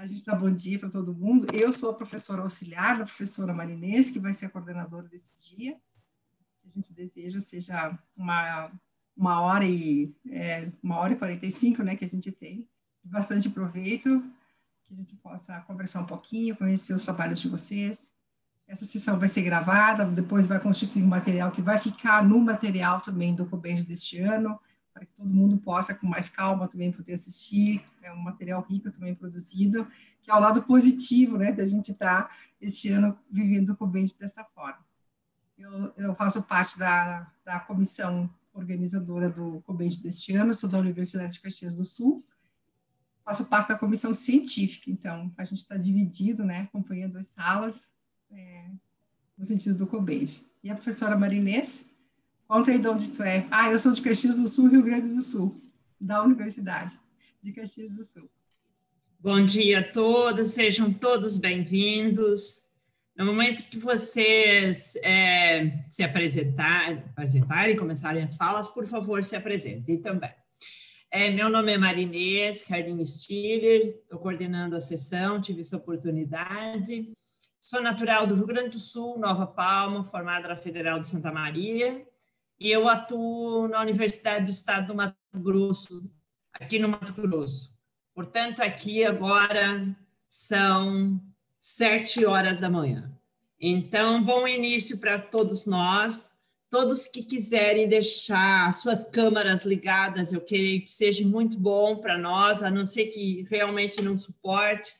A gente dá bom dia para todo mundo. Eu sou a professora auxiliar da professora Marinês, que vai ser a coordenadora desse dia. A gente deseja seja uma hora e 45, né, que a gente tem. Bastante proveito, que a gente possa conversar um pouquinho, conhecer os trabalhos de vocês. Essa sessão vai ser gravada, depois vai constituir um material que vai ficar no material também do COBEND deste ano, para que todo mundo possa, com mais calma, também poder assistir. É um material rico também produzido, que é o lado positivo, né, da gente estar, este ano, vivendo o COBEND dessa forma. Eu faço parte da comissão organizadora do COBEND deste ano, sou da Universidade de Caxias do Sul, faço parte da comissão científica, então, a gente está dividido, né, acompanhando as salas, no sentido do COBEND. E a professora Marinês, conta aí de onde tu é. Eu sou de Caxias do Sul, Rio Grande do Sul, da Universidade de Caxias do Sul. Bom dia a todos, sejam todos bem-vindos. No momento que vocês se apresentarem, começarem as falas, por favor, se apresentem também. Meu nome é Marinês Carlinhos Stiller, estou coordenando a sessão, tive essa oportunidade. Sou natural do Rio Grande do Sul, Nova Palma, formada na Federal de Santa Maria, e eu atuo na Universidade do Estado do Mato Grosso, aqui no Mato Grosso. Portanto, aqui agora são 7 horas da manhã. Então, bom início para todos nós. Todos que quiserem deixar suas câmeras ligadas, eu creio que seja muito bom para nós, a não ser que realmente não suporte,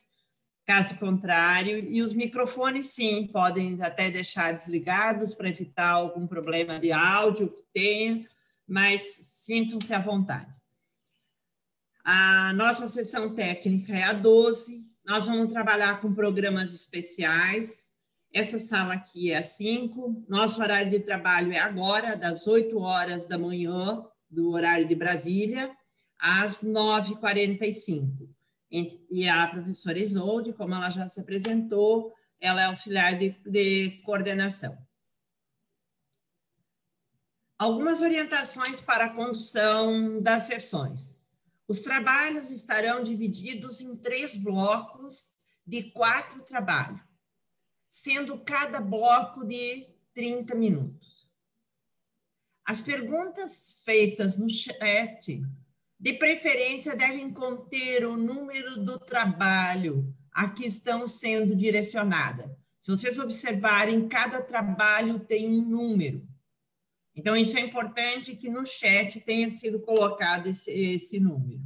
caso contrário. E os microfones, sim, podem até deixar desligados para evitar algum problema de áudio que tenha, mas sintam-se à vontade. A nossa sessão técnica é a 12, nós vamos trabalhar com programas especiais. Essa sala aqui é a 5, nosso horário de trabalho é agora, das 8 horas da manhã, do horário de Brasília, às 9h45. E a professora Isolde, como ela já se apresentou, ela é auxiliar de coordenação. Algumas orientações para a condução das sessões. Os trabalhos estarão divididos em 3 blocos de 4 trabalhos, sendo cada bloco de 30 minutos. As perguntas feitas no chat, de preferência, devem conter o número do trabalho a que estão sendo direcionadas. Se vocês observarem, cada trabalho tem um número. Então, isso é importante que no chat tenha sido colocado esse número.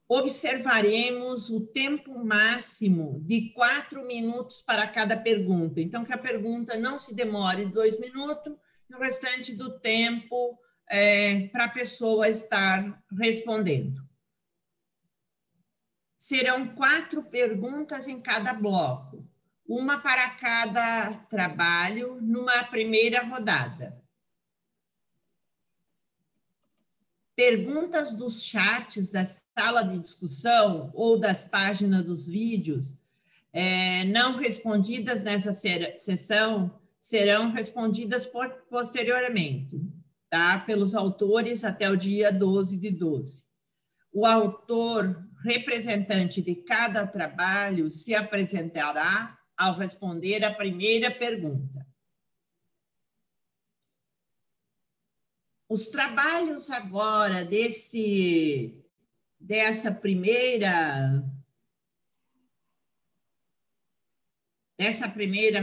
Observaremos o tempo máximo de 4 minutos para cada pergunta. Então, que a pergunta não se demore 2 minutos, e o restante do tempo para a pessoa estar respondendo. Serão 4 perguntas em cada bloco, uma para cada trabalho, numa primeira rodada. Perguntas dos chats da sala de discussão ou das páginas dos vídeos não respondidas nessa sessão serão respondidas posteriormente, tá? Pelos autores até o dia 12/12. O autor representante de cada trabalho se apresentará ao responder a primeira pergunta. Os trabalhos agora dessa primeira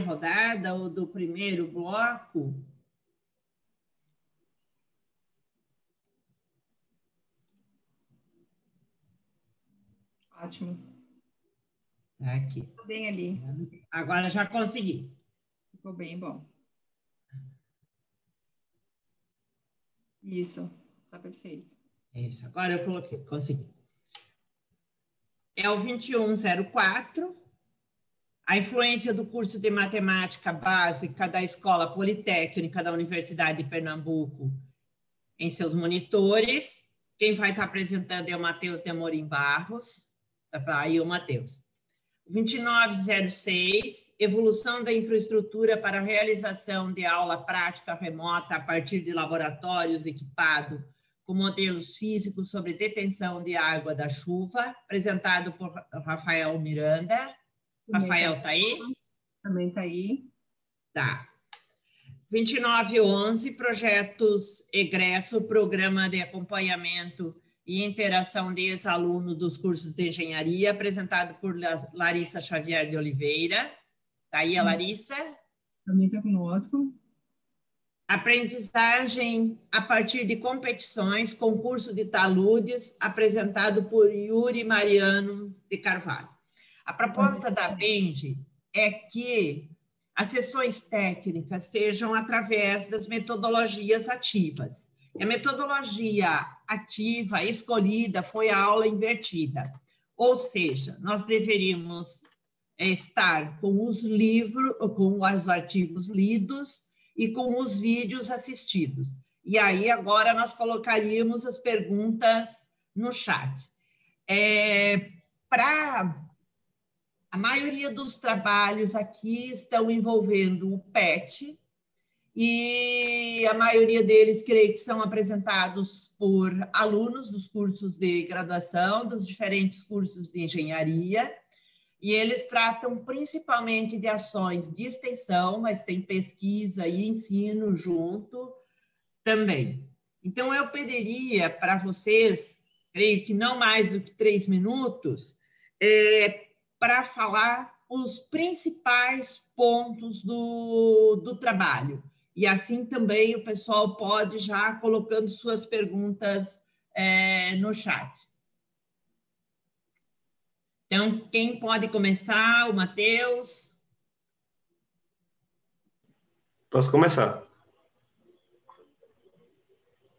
rodada ou do primeiro bloco Ótimo. Tá aqui. Ficou bem ali. Agora já consegui. Ficou bem bom. Isso, tá perfeito. Isso, agora eu coloquei, consegui. É o 2104, a influência do curso de matemática básica da Escola Politécnica da Universidade de Pernambuco em seus monitores. Quem vai estar apresentando é o Matheus de Amorim Barros. Aí o Matheus. 2906, evolução da infraestrutura para a realização de aula prática remota a partir de laboratórios equipados com modelos físicos sobre detenção de água da chuva, apresentado por Rafael Miranda. Rafael está aí? Também está aí. Tá. 2911, projetos egresso, programa de acompanhamento e interação de ex-aluno dos cursos de engenharia, apresentado por Larissa Xavier de Oliveira. Está aí a Larissa? Também está conosco. Aprendizagem a partir de competições, concurso de taludes, apresentado por Yuri Mariano de Carvalho. A proposta da Benji é que as sessões técnicas sejam através das metodologias ativas. E a metodologia ativa escolhida foi a aula invertida, ou seja, nós deveríamos estar com os livros, com os artigos lidos e com os vídeos assistidos. E aí agora nós colocaríamos as perguntas no chat. Para a maioria dos trabalhos aqui estão envolvendo o PET, e a maioria deles, creio que são apresentados por alunos dos cursos de graduação, dos diferentes cursos de engenharia, e eles tratam principalmente de ações de extensão, mas tem pesquisa e ensino junto também. Então, eu pediria para vocês, creio que não mais do que 3 minutos, para falar os principais pontos do trabalho. E assim também o pessoal pode já colocando suas perguntas no chat. Então, quem pode começar? O Matheus? Posso começar?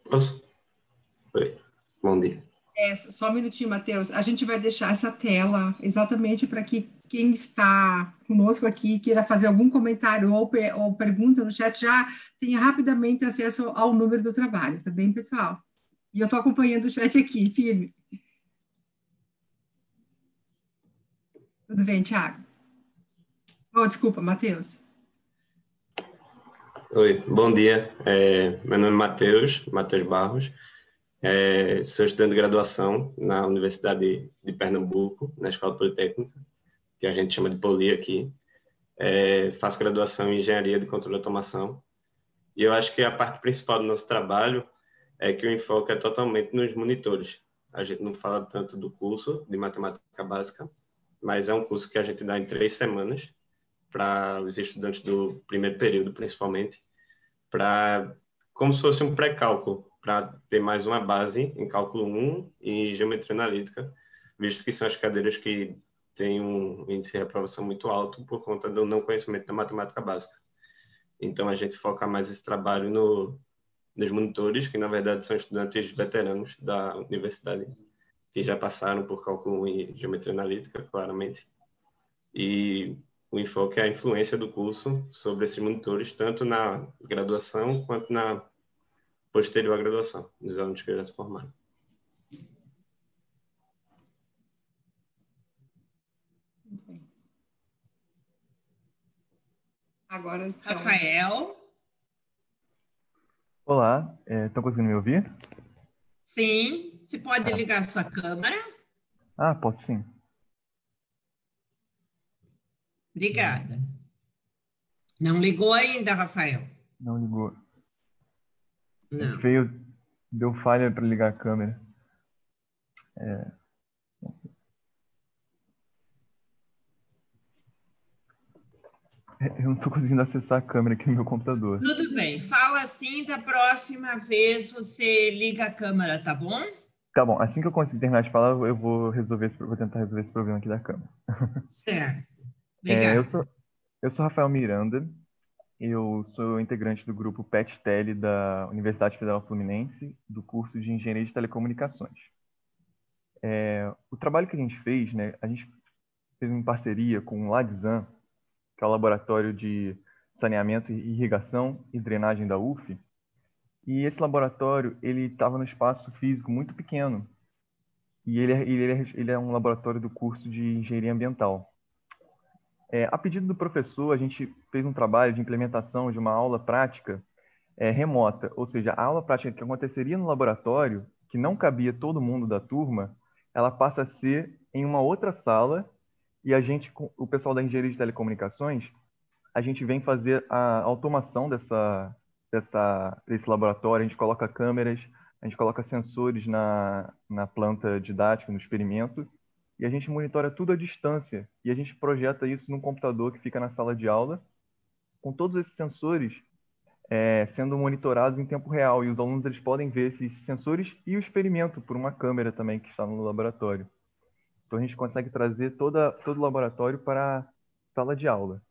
Posso? Oi, bom dia. Só um minutinho, Matheus. A gente vai deixar essa tela exatamente para que quem está conosco aqui queira fazer algum comentário ou pergunta no chat já tenha rapidamente acesso ao número do trabalho, tá bem, pessoal? E eu estou acompanhando o chat aqui, firme. Tudo bem, Thiago? Oh, desculpa, Matheus. Oi, bom dia. Meu nome é Matheus Barros. Sou estudante de graduação na Universidade de Pernambuco, na Escola Politécnica, que a gente chama de Poli aqui. Faço graduação em Engenharia de Controle e Automação. E eu acho que a parte principal do nosso trabalho é que o enfoque é totalmente nos monitores. A gente não fala tanto do curso de Matemática Básica, mas é um curso que a gente dá em 3 semanas para os estudantes do primeiro período, principalmente, como se fosse um pré-cálculo, para ter mais uma base em cálculo 1 e geometria analítica, visto que são as cadeiras que têm um índice de reprovação muito alto por conta do não conhecimento da matemática básica. Então, a gente foca mais esse trabalho nos monitores, que na verdade são estudantes veteranos da universidade, que já passaram por cálculo 1 e geometria analítica, claramente. E o enfoque é a influência do curso sobre esses monitores, tanto na graduação quanto na posterior à graduação, dos alunos que já se formaram. Agora, então... Rafael? Olá, estão conseguindo me ouvir? Sim, você pode ligar a sua câmera? Posso sim. Obrigada. Não ligou ainda, Rafael? Não ligou. Não. Deu falha para ligar a câmera. Eu não estou conseguindo acessar a câmera aqui no meu computador. Tudo bem, fala assim, da próxima vez você liga a câmera, tá bom? Tá bom, assim que eu conseguir terminar de falar, eu vou tentar resolver esse problema aqui da câmera. Certo. Obrigado. Eu sou Rafael Miranda, eu sou integrante do grupo PET-TELE da Universidade Federal Fluminense, do curso de Engenharia de Telecomunicações. O trabalho que a gente fez, né, a gente fez em parceria com o LADSAN, que é o Laboratório de Saneamento e Irrigação e Drenagem da UF, e esse laboratório ele estava no espaço físico muito pequeno, e ele é um laboratório do curso de Engenharia Ambiental. A pedido do professor, a gente fez um trabalho de implementação de uma aula prática remota, ou seja, a aula prática que aconteceria no laboratório, que não cabia todo mundo da turma, ela passa a ser em uma outra sala e a gente, o pessoal da engenharia de telecomunicações, a gente vem fazer a automação desse laboratório, a gente coloca câmeras, a gente coloca sensores na planta didática, no experimento, e a gente monitora tudo à distância. E a gente projeta isso num computador que fica na sala de aula, com todos esses sensores sendo monitorados em tempo real. E os alunos eles podem ver esses sensores e o experimento por uma câmera também que está no laboratório. Então a gente consegue trazer todo o laboratório para a sala de aula.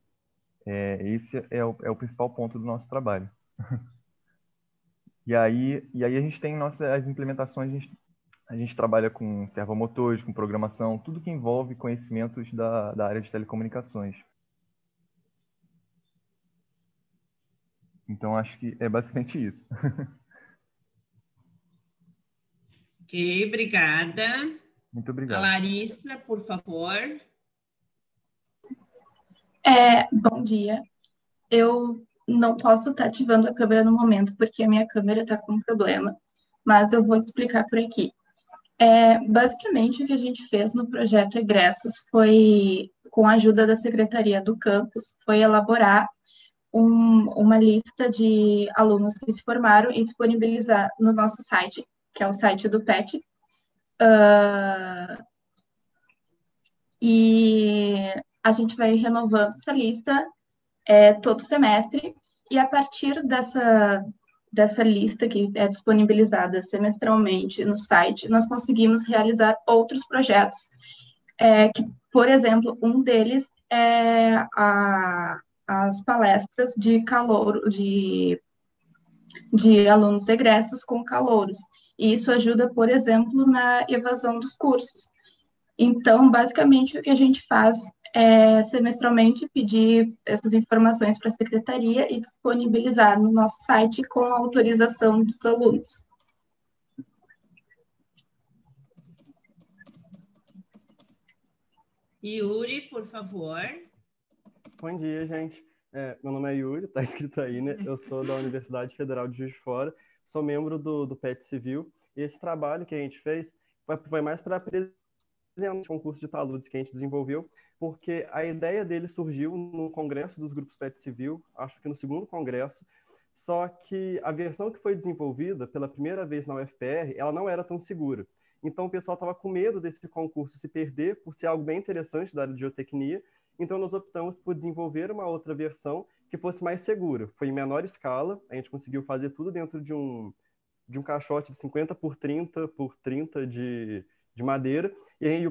Esse é o principal ponto do nosso trabalho. E aí a gente tem as implementações, a gente trabalha com servomotores, com programação, tudo que envolve conhecimentos da área de telecomunicações. Então, acho que é basicamente isso. Ok, obrigada. Muito obrigado. A Larissa, por favor. Bom dia. Eu não posso estar ativando a câmera no momento, porque a minha câmera está com problema, mas eu vou te explicar por aqui. Basicamente, o que a gente fez no projeto Egressos foi, com a ajuda da Secretaria do Campus, foi elaborar uma lista de alunos que se formaram e disponibilizar no nosso site, que é o site do PET. E a gente vai renovando essa lista todo semestre, e a partir dessa lista que é disponibilizada semestralmente no site, nós conseguimos realizar outros projetos, que, por exemplo, um deles é as palestras de calouro, de alunos egressos com calouros, e isso ajuda, por exemplo, na evasão dos cursos. Então, basicamente, o que a gente faz é, semestralmente, pedir essas informações para a secretaria e disponibilizar no nosso site com a autorização dos alunos. Yuri, por favor. Bom dia, gente. Meu nome é Yuri, está escrito aí, né? Eu sou da Universidade Federal de Juiz de Fora, sou membro do PET Civil, e esse trabalho que a gente fez foi mais para apresentar o concurso de taludes que a gente desenvolveu, porque a ideia dele surgiu no congresso dos grupos PET Civil, acho que no segundo congresso, só que a versão que foi desenvolvida pela primeira vez na UFPR, ela não era tão segura. Então o pessoal estava com medo desse concurso se perder por ser algo bem interessante da área de geotecnia, então nós optamos por desenvolver uma outra versão que fosse mais segura. Foi em menor escala, a gente conseguiu fazer tudo dentro de um caixote de 50 por 30 por 30 de madeira, e aí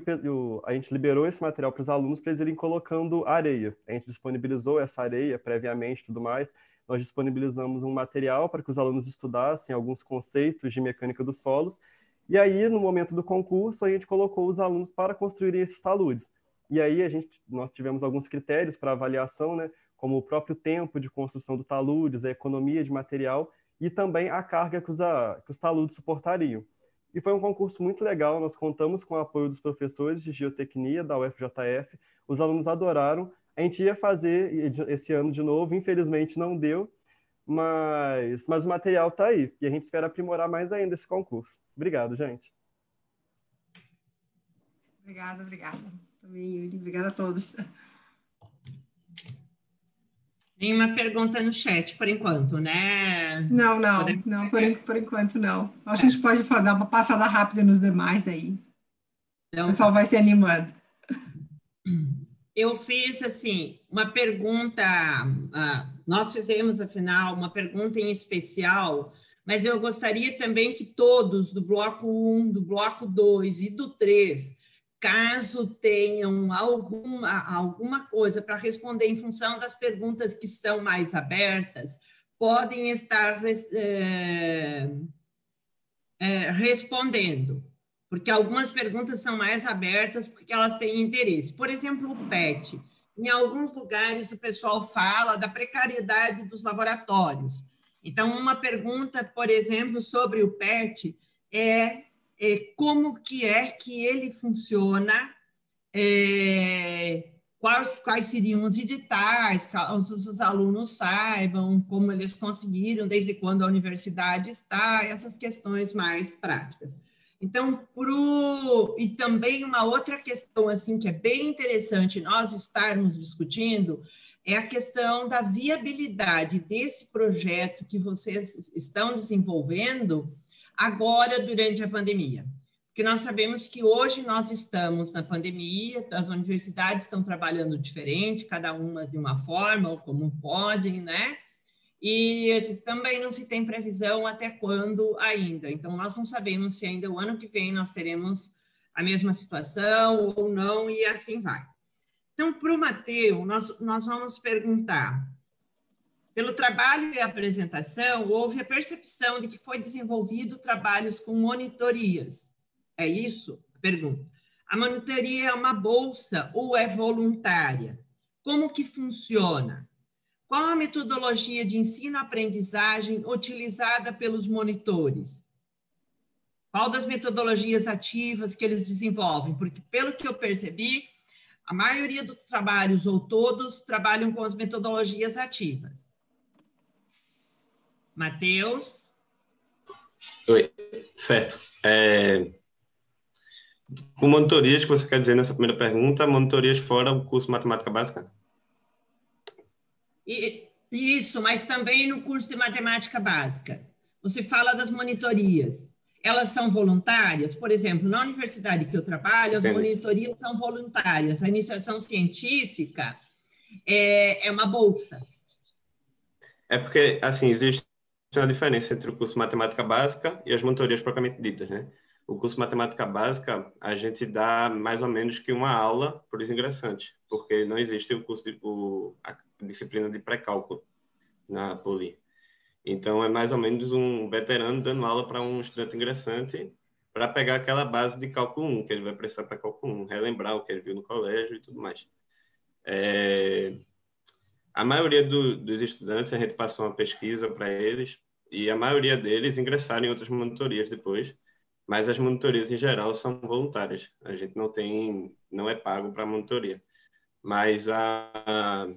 a gente liberou esse material para os alunos para eles irem colocando areia. A gente disponibilizou essa areia previamente e tudo mais. Nós disponibilizamos um material para que os alunos estudassem alguns conceitos de mecânica dos solos, e aí, no momento do concurso, a gente colocou os alunos para construírem esses taludes. E aí nós tivemos alguns critérios para avaliação, né, como o próprio tempo de construção do taludes, a economia de material e também a carga que os taludes suportariam. E foi um concurso muito legal, nós contamos com o apoio dos professores de geotecnia da UFJF, os alunos adoraram. A gente ia fazer esse ano de novo, infelizmente não deu, mas o material está aí, e a gente espera aprimorar mais ainda esse concurso. Obrigado, gente. Obrigada. Também, Yuri. Obrigada a todos. Nenhuma pergunta no chat, por enquanto, né? Não, por enquanto não. Acho que a gente pode dar uma passada rápida nos demais daí. Então, o pessoal vai se animando. Eu fiz, assim, uma pergunta, nós fizemos, afinal, uma pergunta em especial, mas eu gostaria também que todos do bloco 1, do bloco 2 e do 3, caso tenham alguma coisa para responder em função das perguntas que são mais abertas, podem estar respondendo, porque algumas perguntas são mais abertas porque elas têm interesse. Por exemplo, o PET. Em alguns lugares o pessoal fala da precariedade dos laboratórios. Então, uma pergunta, por exemplo, sobre o PET é como que ele funciona quais seriam os editais, caso os alunos saibam como eles conseguiram, desde quando a universidade está, essas questões mais práticas. Então, e também uma outra questão assim que é bem interessante nós estarmos discutindo é a questão da viabilidade desse projeto que vocês estão desenvolvendo agora durante a pandemia. Porque nós sabemos que hoje nós estamos na pandemia, as universidades estão trabalhando diferente, cada uma de uma forma, ou como podem, né? E também não se tem previsão até quando ainda. Então, nós não sabemos se ainda o ano que vem nós teremos a mesma situação ou não, e assim vai. Então, para o Matheus, nós vamos perguntar, pelo trabalho e apresentação, houve a percepção de que foi desenvolvido trabalhos com monitorias. É isso? Pergunta. A monitoria é uma bolsa ou é voluntária? Como que funciona? Qual a metodologia de ensino-aprendizagem utilizada pelos monitores? Qual das metodologias ativas que eles desenvolvem? Porque, pelo que eu percebi, a maioria dos trabalhos, ou todos, trabalham com as metodologias ativas. Matheus? Oi, certo. Com monitorias, que você quer dizer nessa primeira pergunta, monitorias fora o curso Matemática Básica? Isso, mas também no curso de Matemática Básica. Você fala das monitorias. Elas são voluntárias? Por exemplo, na universidade que eu trabalho, as monitorias são voluntárias. A iniciação científica é uma bolsa. É porque, assim, existe uma diferença entre o curso Matemática Básica e as monitorias propriamente ditas, né? O curso Matemática Básica, a gente dá mais ou menos que uma aula por os ingressantes, porque não existe a disciplina de pré-cálculo na Poli. Então, é mais ou menos um veterano dando aula para um estudante ingressante para pegar aquela base de cálculo 1, que ele vai precisar para cálculo 1, relembrar o que ele viu no colégio e tudo mais. A maioria dos estudantes, a gente passou uma pesquisa para eles, e a maioria deles ingressaram em outras monitorias depois, mas as monitorias em geral são voluntárias. A gente não é pago para a monitoria. Mas a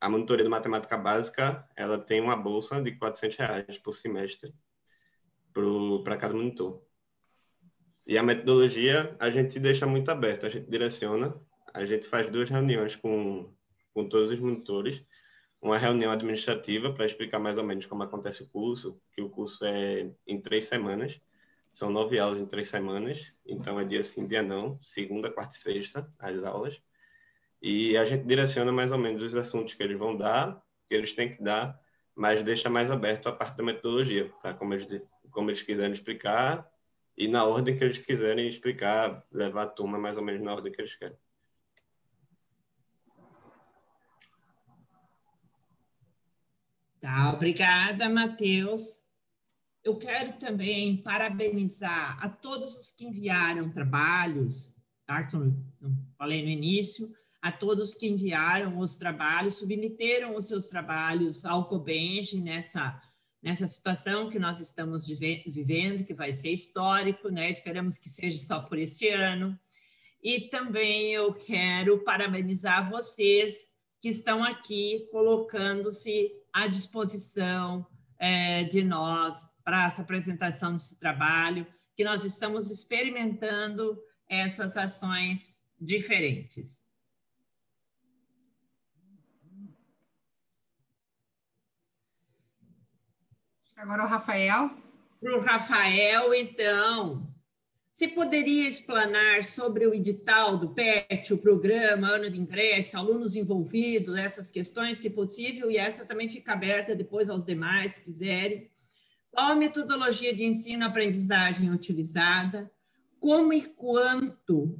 monitoria de matemática básica, ela tem uma bolsa de R$400 por semestre para cada monitor. E a metodologia, a gente deixa muito aberto, a gente direciona, a gente faz 2 reuniões com todos os monitores, uma reunião administrativa para explicar mais ou menos como acontece o curso, que o curso é em 3 semanas, são 9 aulas em 3 semanas, então é dia sim, dia não, segunda, quarta e sexta, as aulas. E a gente direciona mais ou menos os assuntos que eles vão dar, que eles têm que dar, mas deixa mais aberto a parte da metodologia, para como eles quiserem explicar, e na ordem que eles quiserem explicar, levar a turma mais ou menos na ordem que eles querem. Tá, obrigada, Matheus. Eu quero também parabenizar a todos os que enviaram trabalhos, tá? Não falei no início, a todos que enviaram os trabalhos, submeteram os seus trabalhos ao COBENG nessa situação que nós estamos vivendo, que vai ser histórico, né? Esperamos que seja só por este ano. E também eu quero parabenizar vocês que estão aqui colocando-se à disposição de nós para essa apresentação desse trabalho, que nós estamos experimentando essas ações diferentes. Agora o Rafael. Para o Rafael, então, você poderia explanar sobre o edital do PET, o programa, ano de ingresso, alunos envolvidos, essas questões, se possível, e essa também fica aberta depois aos demais, se quiserem. Qual a metodologia de ensino-aprendizagem utilizada? Como e quanto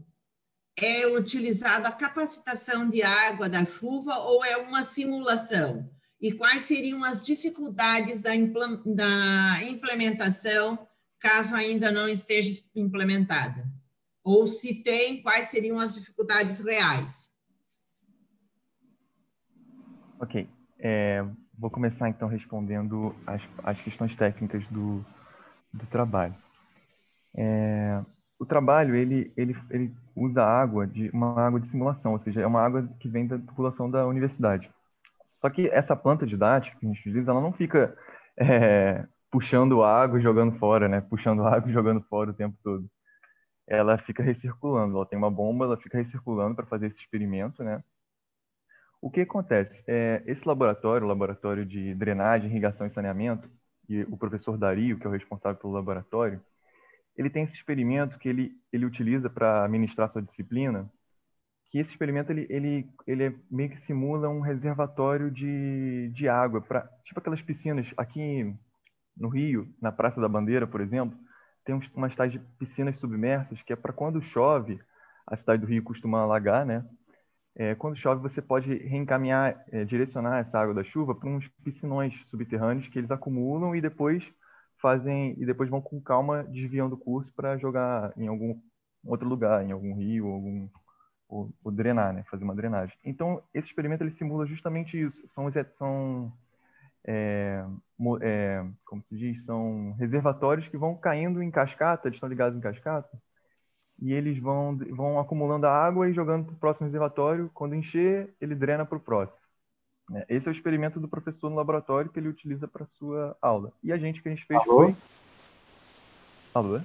é utilizada a capacitação de água da chuva ou é uma simulação? E quais seriam as dificuldades da implementação, caso ainda não esteja implementada? Ou se tem, quais seriam as dificuldades reais? Ok. Vou começar, então, respondendo as questões técnicas do trabalho. O trabalho, ele usa uma água de simulação, ou seja, é uma água que vem da tubulação da universidade. Só que essa planta didática que a gente utiliza, ela não fica puxando água e jogando fora, né? Puxando água e jogando fora o tempo todo. Ela fica recirculando, ela tem uma bomba, ela fica recirculando para fazer esse experimento, né? O que acontece? Esse laboratório, o laboratório de drenagem, irrigação e saneamento, e o professor Dario, que é o responsável pelo laboratório, ele tem esse experimento que ele utiliza para ministrar sua disciplina, que esse experimento ele meio que simula um reservatório de água, tipo aquelas piscinas aqui no Rio, na Praça da Bandeira, por exemplo, tem umas tais de piscinas submersas, que é para quando chove, a cidade do Rio costuma alagar, né? Quando chove, você pode reencaminhar, direcionar essa água da chuva para uns piscinões subterrâneos que eles acumulam e depois vão com calma desviando o curso para jogar em algum outro lugar, em algum rio, ou drenar, né? Fazer uma drenagem. Então, esse experimento ele simula justamente isso. Como se diz, são reservatórios que vão caindo em cascata, eles estão ligados em cascata, e eles vão acumulando a água e jogando para o próximo reservatório. Quando encher, ele drena para o próximo. Esse é o experimento do professor no laboratório que ele utiliza para sua aula. E que a gente fez foi... Alô?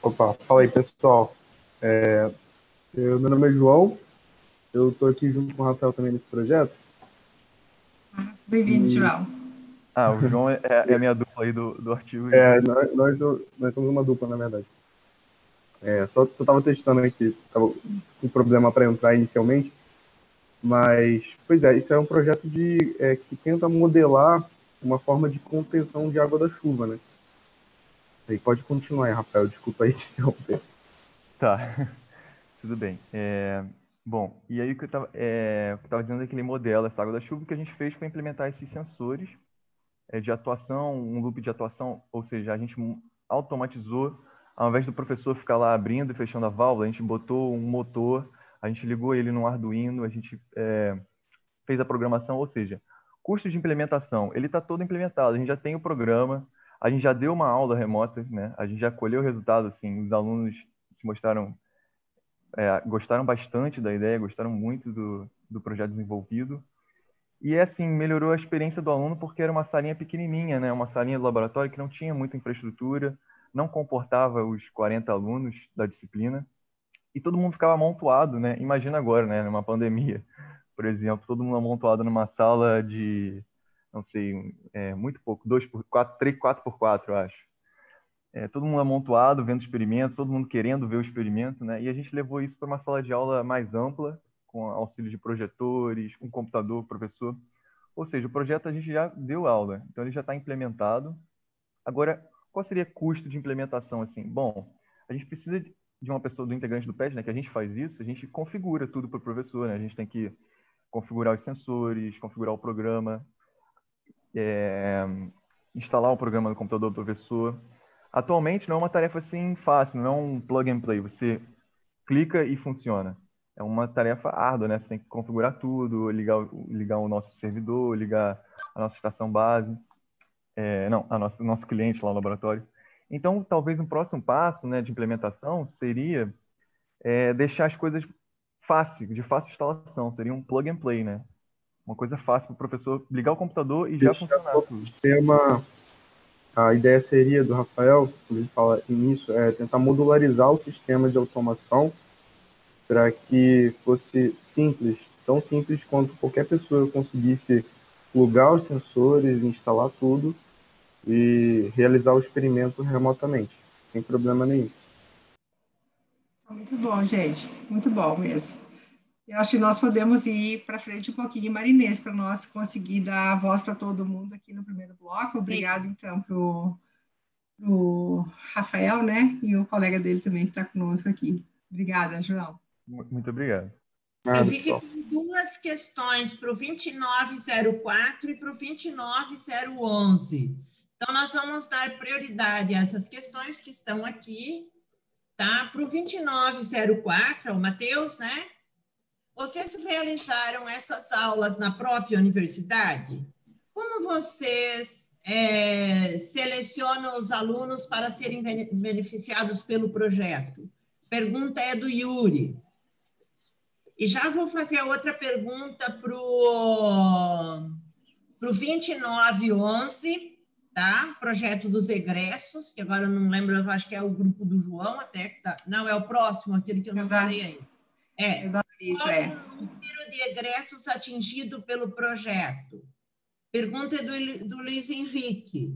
Opa, fala aí, pessoal. Meu nome é João, eu estou aqui junto com o Rafael também nesse projeto. Bem-vindo, João. O João é a minha dupla aí do artigo. Nós somos uma dupla, na verdade. Só estava testando aqui, estava com problema para entrar inicialmente, mas, pois isso é um projeto que tenta modelar uma forma de contenção de água da chuva, né? Aí pode continuar aí, Rafael, desculpa aí te interromper. Tá, tudo bem. Bom, e aí o que eu estava dizendo é que ele modela essa água da chuva. O que a gente fez foi implementar esses sensores de atuação, um loop de atuação, ou seja, a gente automatizou, ao invés do professor ficar lá abrindo e fechando a válvula, a gente botou um motor, a gente ligou ele no Arduino, a gente fez a programação, ou seja, custo de implementação, ele está todo implementado, a gente já tem o programa, a gente já deu uma aula remota, né? A gente já colheu o resultado, assim, os alunos se mostraram, gostaram bastante da ideia, gostaram muito do projeto desenvolvido. E, assim, melhorou a experiência do aluno porque era uma salinha pequenininha, né? Uma salinha do laboratório que não tinha muita infraestrutura, não comportava os 40 alunos da disciplina, e todo mundo ficava amontoado, né? Imagina agora, né? Numa pandemia, por exemplo, todo mundo amontoado numa sala de, não sei, muito pouco, 4 por 4, eu acho. Todo mundo amontoado, vendo o experimento, todo mundo querendo ver o experimento, né? E a gente levou isso para uma sala de aula mais ampla, com auxílio de projetores, um computador, professor. Ou seja, o projeto a gente já deu aula, então ele já está implementado. Agora, qual seria o custo de implementação, assim? Bom, a gente precisa de uma pessoa, do integrante do PET, né, que a gente faz isso, a gente configura tudo para o professor, né? A gente tem que configurar os sensores, configurar o programa, instalar o programa no computador do professor. Atualmente não é uma tarefa assim fácil, não é um plug and play, você clica e funciona. É uma tarefa árdua, né? Você tem que configurar tudo, ligar o nosso servidor, ligar a nossa estação base, o nosso cliente lá no laboratório. Então, talvez um próximo passo, né, de implementação seria deixar as coisas de fácil instalação, seria um plug and play, né? Uma coisa fácil para o professor ligar o computador e já funcionar tudo. A ideia seria do Rafael, quando ele fala nisso, tentar modularizar o sistema de automação para que fosse simples, tão simples quanto qualquer pessoa conseguisse plugar os sensores, instalar tudo e realizar o experimento remotamente, sem problema nenhum. Muito bom, gente. Muito bom mesmo. Eu acho que nós podemos ir para frente um pouquinho, Marinês, para nós conseguir dar a voz para todo mundo aqui no primeiro bloco. Obrigado, então, para o Rafael, né? E o colega dele também que está conosco aqui. Obrigada, João. Muito obrigado. Eu vi que tem duas questões para o 2904 e para o 29011. Então, nós vamos dar prioridade a essas questões que estão aqui, tá? Para o 2904, o Matheus, né? Vocês realizaram essas aulas na própria universidade? Como vocês seleciona os alunos para serem beneficiados pelo projeto? Pergunta é do Yuri. E já vou fazer a outra pergunta para o 2911, tá? Projeto dos egressos, que agora eu não lembro, eu acho que é o grupo do João até. Tá. Não, é o próximo, aquele que eu não falei ainda. Qual o número de egressos atingido pelo projeto? Pergunta é do Luiz Henrique.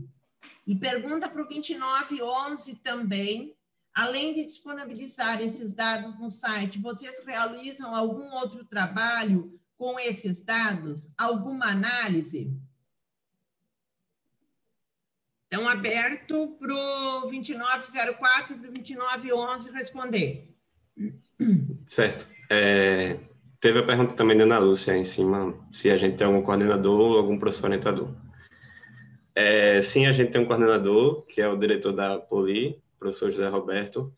E pergunta para o 2911 também, além de disponibilizar esses dados no site, vocês realizam algum outro trabalho com esses dados? Alguma análise? Então, aberto para o 2904 e para o 2911 responder. Certo. Teve a pergunta também da Ana Lúcia em cima, se a gente tem algum coordenador ou algum professor orientador. Sim, a gente tem um coordenador, que é o diretor da Poli, professor José Roberto,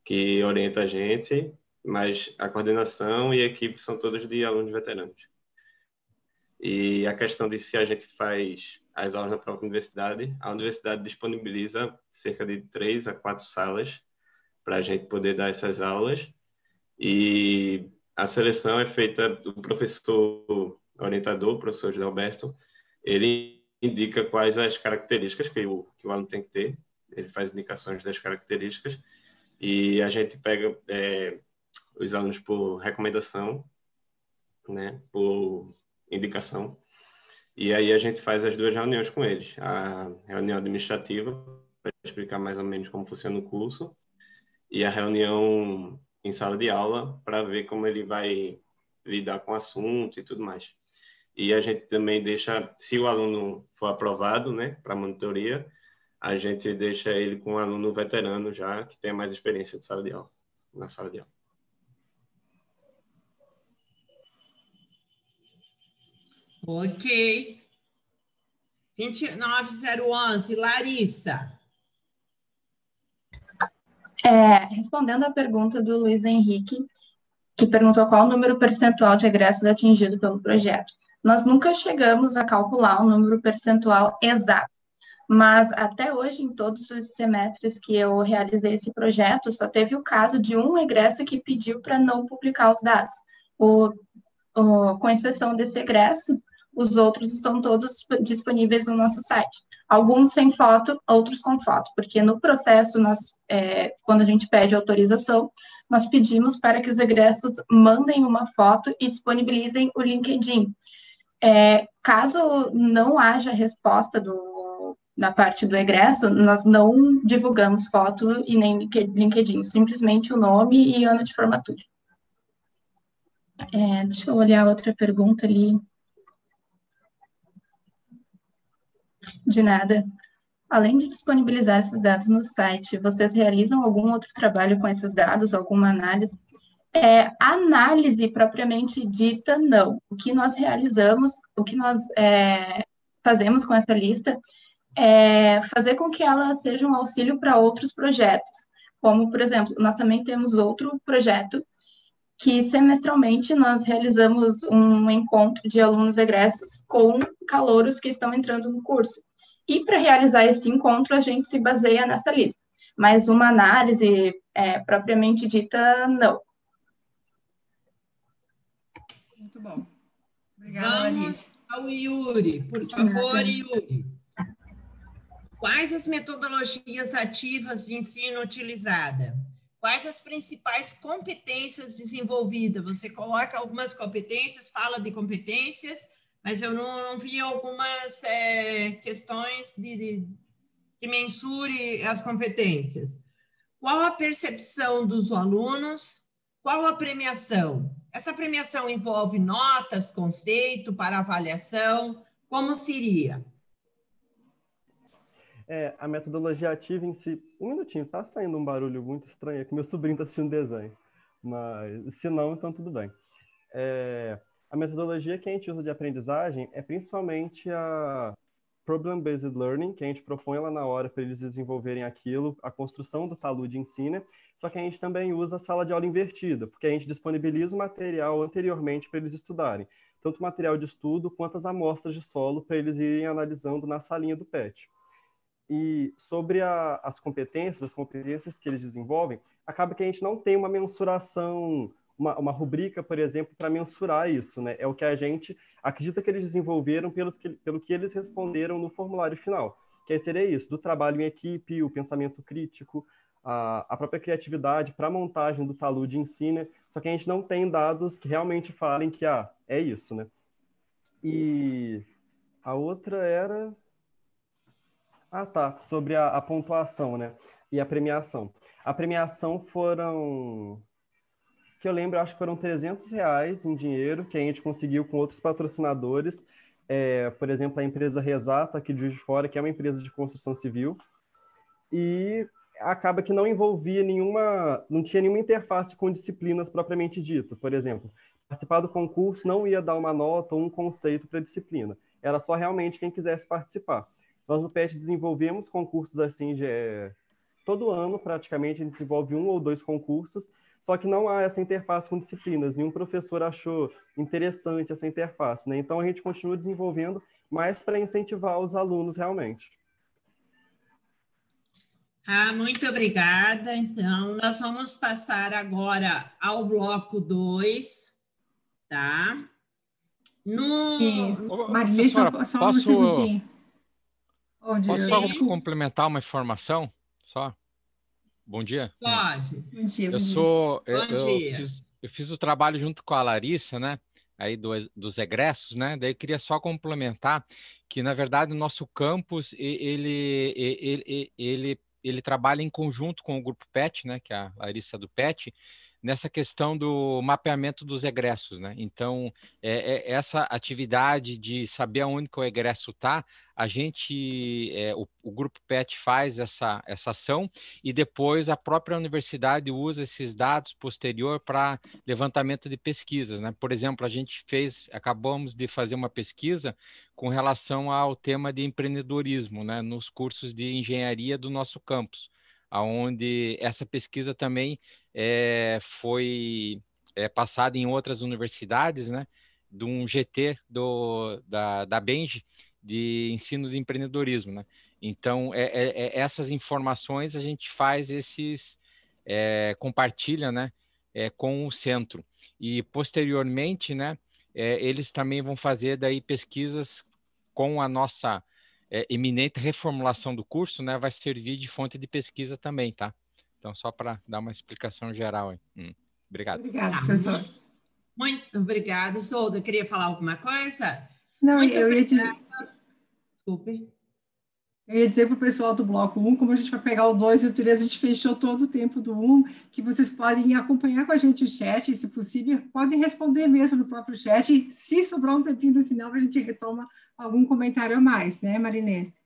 que orienta a gente, mas a coordenação e a equipe são todos de alunos veteranos. E a questão de se a gente faz as aulas na própria universidade, a universidade disponibiliza cerca de 3 a 4 salas para a gente poder dar essas aulas, e a seleção é feita do professor orientador, o professor José Alberto. Ele indica quais as características que o aluno tem que ter, ele faz indicações das características, e a gente pega os alunos por recomendação, né, por indicação, e aí a gente faz as 2 reuniões com eles. A reunião administrativa, para explicar mais ou menos como funciona o curso, e a reunião em sala de aula, para ver como ele vai lidar com o assunto e tudo mais. E a gente também deixa, se o aluno for aprovado, né, para a monitoria, a gente deixa ele com um aluno veterano já, que tenha mais experiência de sala de aula, na sala de aula. Ok. 29011, Larissa. Respondendo à pergunta do Luiz Henrique, que perguntou qual o número percentual de egressos atingido pelo projeto. Nós nunca chegamos a calcular um número percentual exato, mas até hoje, em todos os semestres que eu realizei esse projeto, só teve o caso de um egresso que pediu para não publicar os dados. Com exceção desse egresso, os outros estão todos disponíveis no nosso site. Alguns sem foto, outros com foto, porque no processo, quando a gente pede autorização, nós pedimos para que os egressos mandem uma foto e disponibilizem o LinkedIn. Caso não haja resposta da parte do egresso, nós não divulgamos foto e nem LinkedIn, simplesmente o nome e ano de formatura. Deixa eu olhar outra pergunta ali. De nada. Além de disponibilizar esses dados no site, vocês realizam algum outro trabalho com esses dados, alguma análise? Análise propriamente dita, não. O que nós realizamos, o que nós fazemos com essa lista é fazer com que ela seja um auxílio para outros projetos. Como, por exemplo, nós também temos outro projeto que semestralmente nós realizamos um encontro de alunos egressos com calouros que estão entrando no curso. E para realizar esse encontro, a gente se baseia nessa lista. Mas uma análise propriamente dita, não. Muito bom. Obrigada, Larissa. Ao Yuri, por favor, Yuri. Quais as metodologias ativas de ensino utilizada? Quais as principais competências desenvolvidas? Você coloca algumas competências, fala de competências, mas eu não vi algumas questões que mensure as competências. Qual a percepção dos alunos? Qual a premiação? Essa premiação envolve notas, conceito para avaliação? Como seria? A metodologia ativa em si... Um minutinho, tá saindo um barulho muito estranho, é que meu sobrinho está assistindo desenho. Mas, se não, então tudo bem. A metodologia que a gente usa de aprendizagem é principalmente a Problem-Based Learning, que a gente propõe lá na hora para eles desenvolverem aquilo, a construção do talude em si, né? Só que a gente também usa a sala de aula invertida, porque a gente disponibiliza o material anteriormente para eles estudarem, tanto o material de estudo quanto as amostras de solo para eles irem analisando na salinha do PET. E sobre as competências que eles desenvolvem, acaba que a gente não tem uma mensuração, uma rubrica, por exemplo, para mensurar isso, né? É o que a gente acredita que eles desenvolveram pelo que eles responderam no formulário final. Que aí seria isso, do trabalho em equipe, o pensamento crítico, a própria criatividade para a montagem do talude em si, né? Só que a gente não tem dados que realmente falem que, é isso, né? E a outra era... tá, sobre a pontuação, né? E a premiação. A premiação foram... que eu lembro, acho que foram R$300 em dinheiro, que a gente conseguiu com outros patrocinadores, por exemplo, a empresa Resato, aqui de Juiz de Fora, que é uma empresa de construção civil, e acaba que não envolvia não tinha nenhuma interface com disciplinas propriamente dito. Por exemplo, participar do concurso não ia dar uma nota ou um conceito para a disciplina, era só realmente quem quisesse participar. Nós no PET desenvolvemos concursos assim, todo ano praticamente a gente desenvolve 1 ou 2 concursos, só que não há essa interface com disciplinas, nenhum professor achou interessante essa interface, né? Então a gente continua desenvolvendo mais para incentivar os alunos realmente. Muito obrigada. Então, nós vamos passar agora ao bloco 2, tá? Marilê, só um segundinho. Posso só complementar uma informação? Só? Bom dia. Pode. Bom dia. Eu fiz o trabalho junto com a Larissa, né? Aí dos egressos, né? Daí eu queria só complementar que, na verdade, o nosso campus, ele trabalha em conjunto com o grupo PET, né? Que é a Larissa do PET, nessa questão do mapeamento dos egressos, né? Então, essa atividade de saber aonde que o egresso está, a gente, o grupo PET faz essa ação e depois a própria universidade usa esses dados posterior para levantamento de pesquisas, né? Por exemplo, acabamos de fazer uma pesquisa com relação ao tema de empreendedorismo, né? Nos cursos de engenharia do nosso campus, onde essa pesquisa também foi passada em outras universidades, né, de um GT da Benji, de ensino de empreendedorismo, né? Então, essas informações a gente faz compartilha, né, com o centro. E, posteriormente, né, eles também vão fazer daí pesquisas com a nossa iminente reformulação do curso, né, vai servir de fonte de pesquisa também, tá? Então, só para dar uma explicação geral aí. Obrigado. Obrigada, professor. Muito obrigada. Solda, queria falar alguma coisa? Não, eu ia dizer... Desculpe. Eu ia dizer para o pessoal do bloco 1, como a gente vai pegar o 2 e o 3, a gente fechou todo o tempo do 1, que vocês podem acompanhar com a gente o chat, e, se possível, podem responder mesmo no próprio chat, e se sobrar um tempinho no final, a gente retoma algum comentário a mais, né, Marinês?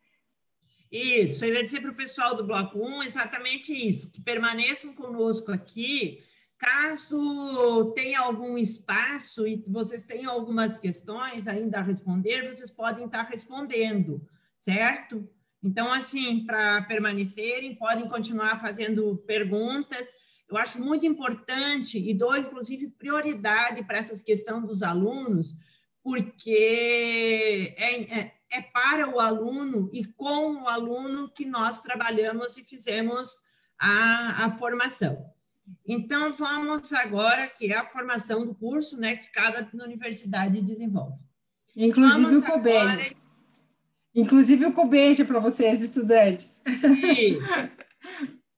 Isso, eu ia dizer para o pessoal do bloco 1 exatamente isso, que permaneçam conosco aqui, caso tenha algum espaço e vocês tenham algumas questões ainda a responder, vocês podem estar respondendo, certo? Então, assim, para permanecerem, podem continuar fazendo perguntas. Eu acho muito importante e dou, inclusive, prioridade para essa questão dos alunos, porque é para o aluno e com o aluno que nós trabalhamos e fizemos a formação. Então, vamos agora, que é a formação do curso, né, que cada universidade desenvolve. Inclusive o COBEJ. Inclusive o COBEJ para vocês, estudantes.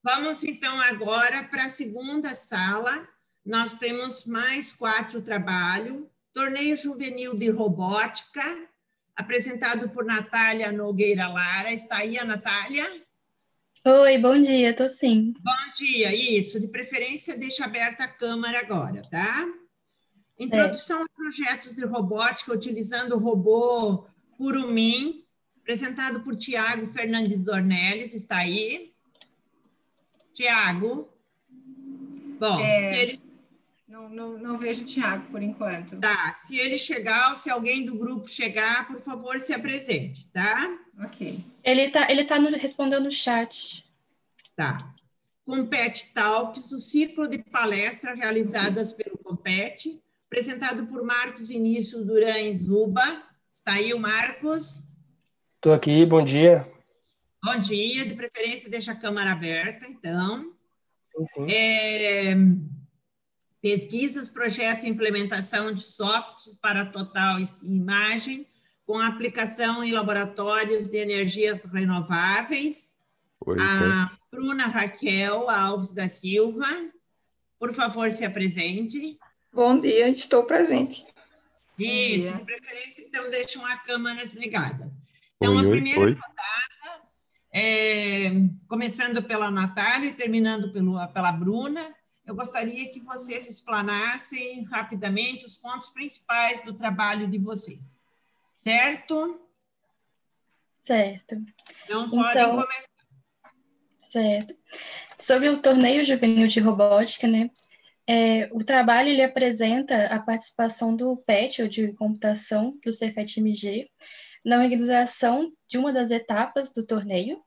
Vamos, então, agora para a segunda sala. Nós temos mais 4 trabalhos. Torneio Juvenil de Robótica, apresentado por Natália Nogueira Lara. Está aí a Natália? Oi, bom dia, estou sim. Bom dia, isso. De preferência, deixa aberta a câmera agora, tá? Introdução a projetos de robótica utilizando o robô Curumin, apresentado por Tiago Fernandes Dornelles. Está aí? Tiago? Bom, se ele... Não vejo o Tiago, por enquanto. Tá, se ele chegar, ou se alguém do grupo chegar, por favor, se apresente, tá? Ok. Ele tá respondendo no chat. Tá. Compete Talks, o ciclo de palestras realizadas pelo Compete, apresentado por Marcos Vinícius Durães Luba. Está aí o Marcos? Estou aqui, bom dia. Bom dia, de preferência deixa a câmera aberta, então. Sim. Pesquisas, projeto e implementação de softwares para total imagem, com aplicação em laboratórios de energias renováveis. Oi, A Bruna Raquel Alves da Silva, por favor, se apresente. Bom dia, estou presente. Isso, de preferência, então, deixam as câmeras ligadas. Então, oi, a primeira oi. rodada, começando pela Natália e terminando pela Bruna, eu gostaria que vocês explanassem rapidamente os pontos principais do trabalho de vocês. Certo? Certo. Então, podem começar. Certo. Sobre o Torneio Juvenil de Robótica, né? O trabalho ele apresenta a participação do PET, ou de computação, do Cefet-MG, na organização de uma das etapas do torneio,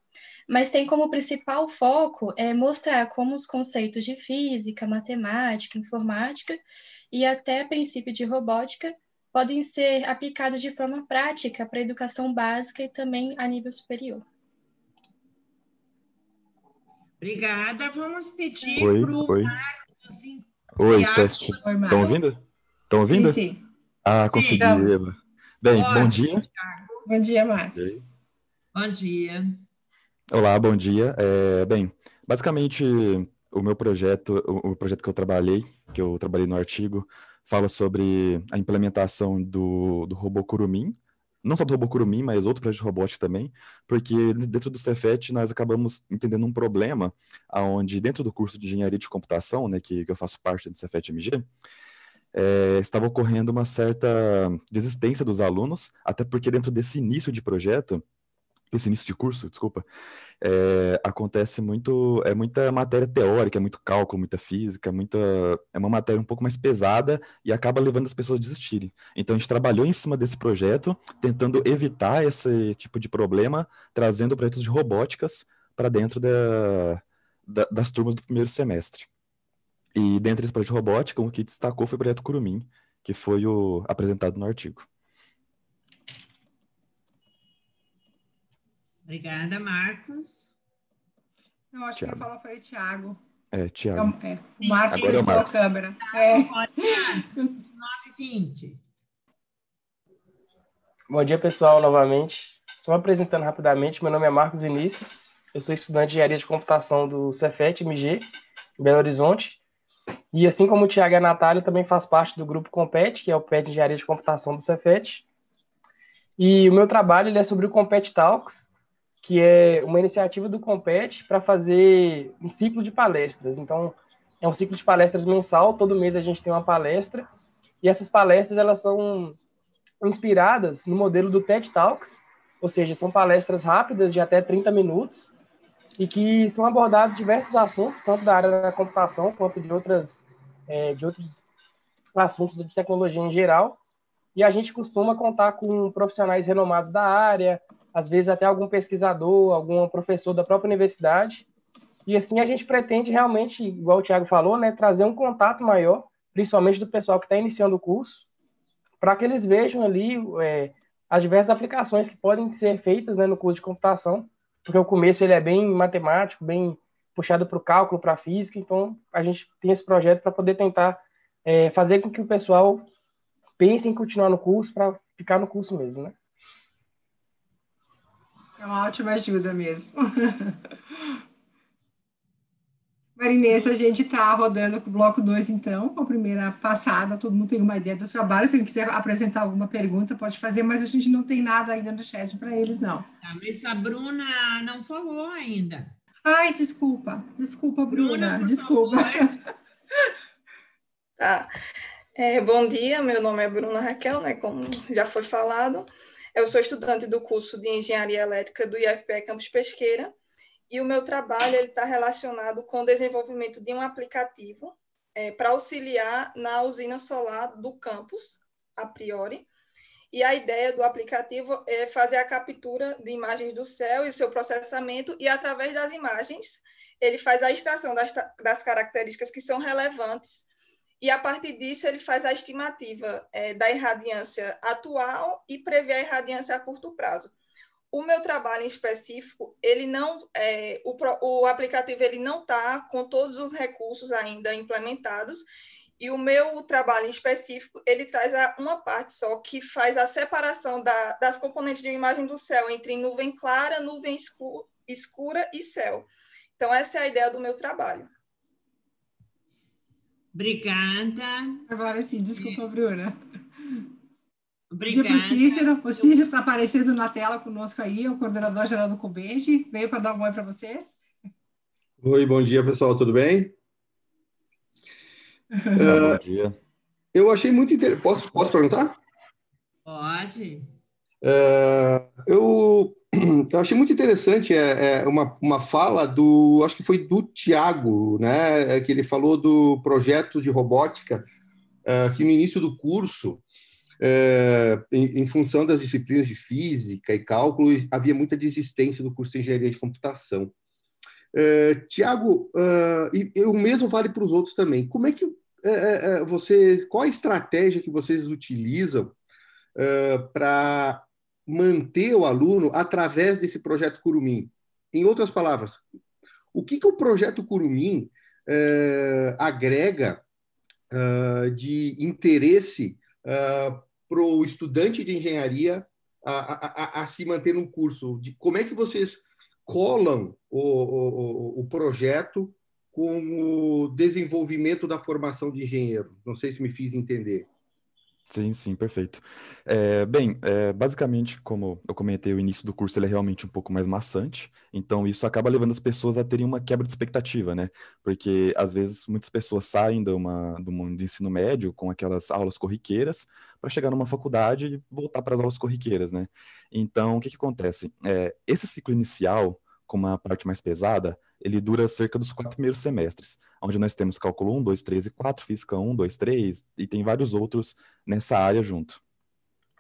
mas tem como principal foco mostrar como os conceitos de física, matemática, informática e até princípio de robótica podem ser aplicados de forma prática para a educação básica e também a nível superior. Obrigada. Vamos pedir para o Marcos. Oi, teste. Estão ouvindo? Estão ouvindo? Sim. Ah, consegui, Eva. Bem, ótimo, bom dia. Thiago. Bom dia, Marcos. Bom dia. Olá, bom dia. Bem, basicamente, o meu projeto, o projeto que eu trabalhei no artigo, fala sobre a implementação do robô Kurumin, não só do robô Kurumin, mas outro projeto de robótica também, porque dentro do Cefet nós acabamos entendendo um problema onde dentro do curso de engenharia de computação, né, que eu faço parte do Cefet-MG, estava ocorrendo uma certa desistência dos alunos, até porque dentro desse início de curso, desculpa, acontece muita matéria teórica, muito cálculo, muita física, é uma matéria um pouco mais pesada e acaba levando as pessoas a desistirem. Então a gente trabalhou em cima desse projeto, tentando evitar esse tipo de problema, trazendo projetos de robóticas para dentro das turmas do primeiro semestre. E dentre esse projeto de robótica, o que destacou foi o projeto Kurumin, que foi apresentado no artigo. Obrigada, Marcos. Eu acho que quem falou foi o Thiago. Thiago. O Marcos agora ligou a câmera. 9h20. Bom dia, pessoal, novamente. Só me apresentando rapidamente, meu nome é Marcos Vinícius, eu sou estudante de engenharia de computação do Cefet-MG, em Belo Horizonte, e assim como o Thiago e a Natália, também faz parte do grupo Compete, que é o PET de engenharia de computação do Cefet. E o meu trabalho ele é sobre o Compete Talks, que é uma iniciativa do Compete para fazer um ciclo de palestras. Então, é um ciclo de palestras mensal, todo mês a gente tem uma palestra, e essas palestras elas são inspiradas no modelo do TED Talks, ou seja, são palestras rápidas de até 30 minutos, e que são abordados diversos assuntos, tanto da área da computação, quanto de outros assuntos de tecnologia em geral, e a gente costuma contar com profissionais renomados da área, às vezes até algum pesquisador, algum professor da própria universidade, e assim a gente pretende realmente, igual o Thiago falou, né, trazer um contato maior, principalmente do pessoal que está iniciando o curso, para que eles vejam ali as diversas aplicações que podem ser feitas, né, no curso de computação, porque o começo ele é bem matemático, bem puxado para o cálculo, para a física, então a gente tem esse projeto para poder tentar fazer com que o pessoal pense em continuar no curso, para ficar no curso mesmo, né? É uma ótima ajuda mesmo. Marinês, a gente está rodando com o bloco 2, então, com a primeira passada, todo mundo tem uma ideia do trabalho, se alguém quiser apresentar alguma pergunta, pode fazer, mas a gente não tem nada ainda no chat para eles, não. Tá, mas a Bruna não falou ainda. Ai, desculpa, Bruna, desculpa. Tá. Bom dia, meu nome é Bruna Raquel, né, como já foi falado. Eu sou estudante do curso de Engenharia Elétrica do IFPE Campus Pesqueira, e o meu trabalho está relacionado com o desenvolvimento de um aplicativo para auxiliar na usina solar do campus, a priori. e a ideia do aplicativo é fazer a captura de imagens do céu e o seu processamento, e através das imagens ele faz a extração das características que são relevantes, e a partir disso ele faz a estimativa da irradiância atual e prevê a irradiância a curto prazo. O meu trabalho em específico, ele não, o aplicativo ele não está com todos os recursos ainda implementados, e o meu trabalho em específico, ele traz uma parte só, que faz a separação das componentes de imagem do céu entre nuvem clara, nuvem escura e céu. Então, essa é a ideia do meu trabalho. Obrigada. Agora sim, desculpa, Bruna. Obrigada. O Cícero está aparecendo na tela conosco aí, o coordenador geral do CUBEND, veio para dar um oi para vocês. Oi, bom dia, pessoal, tudo bem? Bom dia. Eu achei muito interessante. Posso perguntar? Pode. Eu achei muito interessante uma fala acho que foi do Tiago, né, que ele falou do projeto de robótica, que no início do curso, em função das disciplinas de física e cálculo, havia muita desistência do curso de engenharia de computação. Tiago, e o mesmo vale para os outros também. Como é que qual a estratégia que vocês utilizam para manter o aluno através desse projeto Curumim? Em outras palavras, o que o projeto Curumim agrega de interesse para o estudante de engenharia a se manter no curso? Como é que vocês colam o projeto com o desenvolvimento da formação de engenheiro? Não sei se me fiz entender. Sim, perfeito. Basicamente, como eu comentei, o início do curso ele é realmente um pouco mais maçante, então isso acaba levando as pessoas a terem uma quebra de expectativa, né? Porque, às vezes, muitas pessoas saem do mundo do ensino médio com aquelas aulas corriqueiras para chegar numa faculdade e voltar para as aulas corriqueiras, né? Então, o que acontece? Esse ciclo inicial, com uma parte mais pesada, ele dura cerca dos 4 primeiros semestres, onde nós temos cálculo 1, 2, 3 e 4, física 1, 2, 3, e tem vários outros nessa área junto.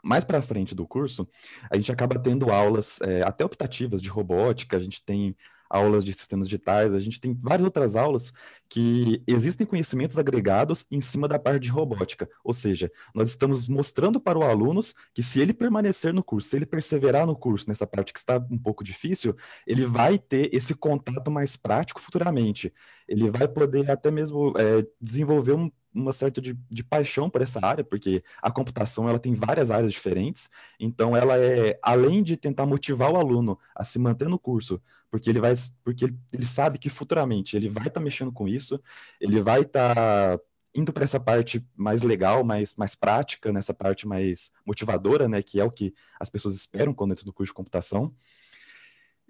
Mais para frente do curso, a gente acaba tendo aulas até optativas de robótica, a gente tem aulas de sistemas digitais, a gente tem várias outras aulas que existem conhecimentos agregados em cima da parte de robótica. Ou seja, nós estamos mostrando para os alunos que se ele permanecer no curso, se ele perseverar no curso nessa parte que está um pouco difícil, ele vai ter esse contato mais prático futuramente. Ele vai poder até mesmo desenvolver uma certa de paixão por essa área, porque a computação ela tem várias áreas diferentes, então ela além de tentar motivar o aluno a se manter no curso, porque ele sabe que futuramente ele vai estar mexendo com isso, ele vai estar indo para essa parte mais legal, mais prática, nessa parte mais motivadora, né, que é o que as pessoas esperam quando entram no curso de computação.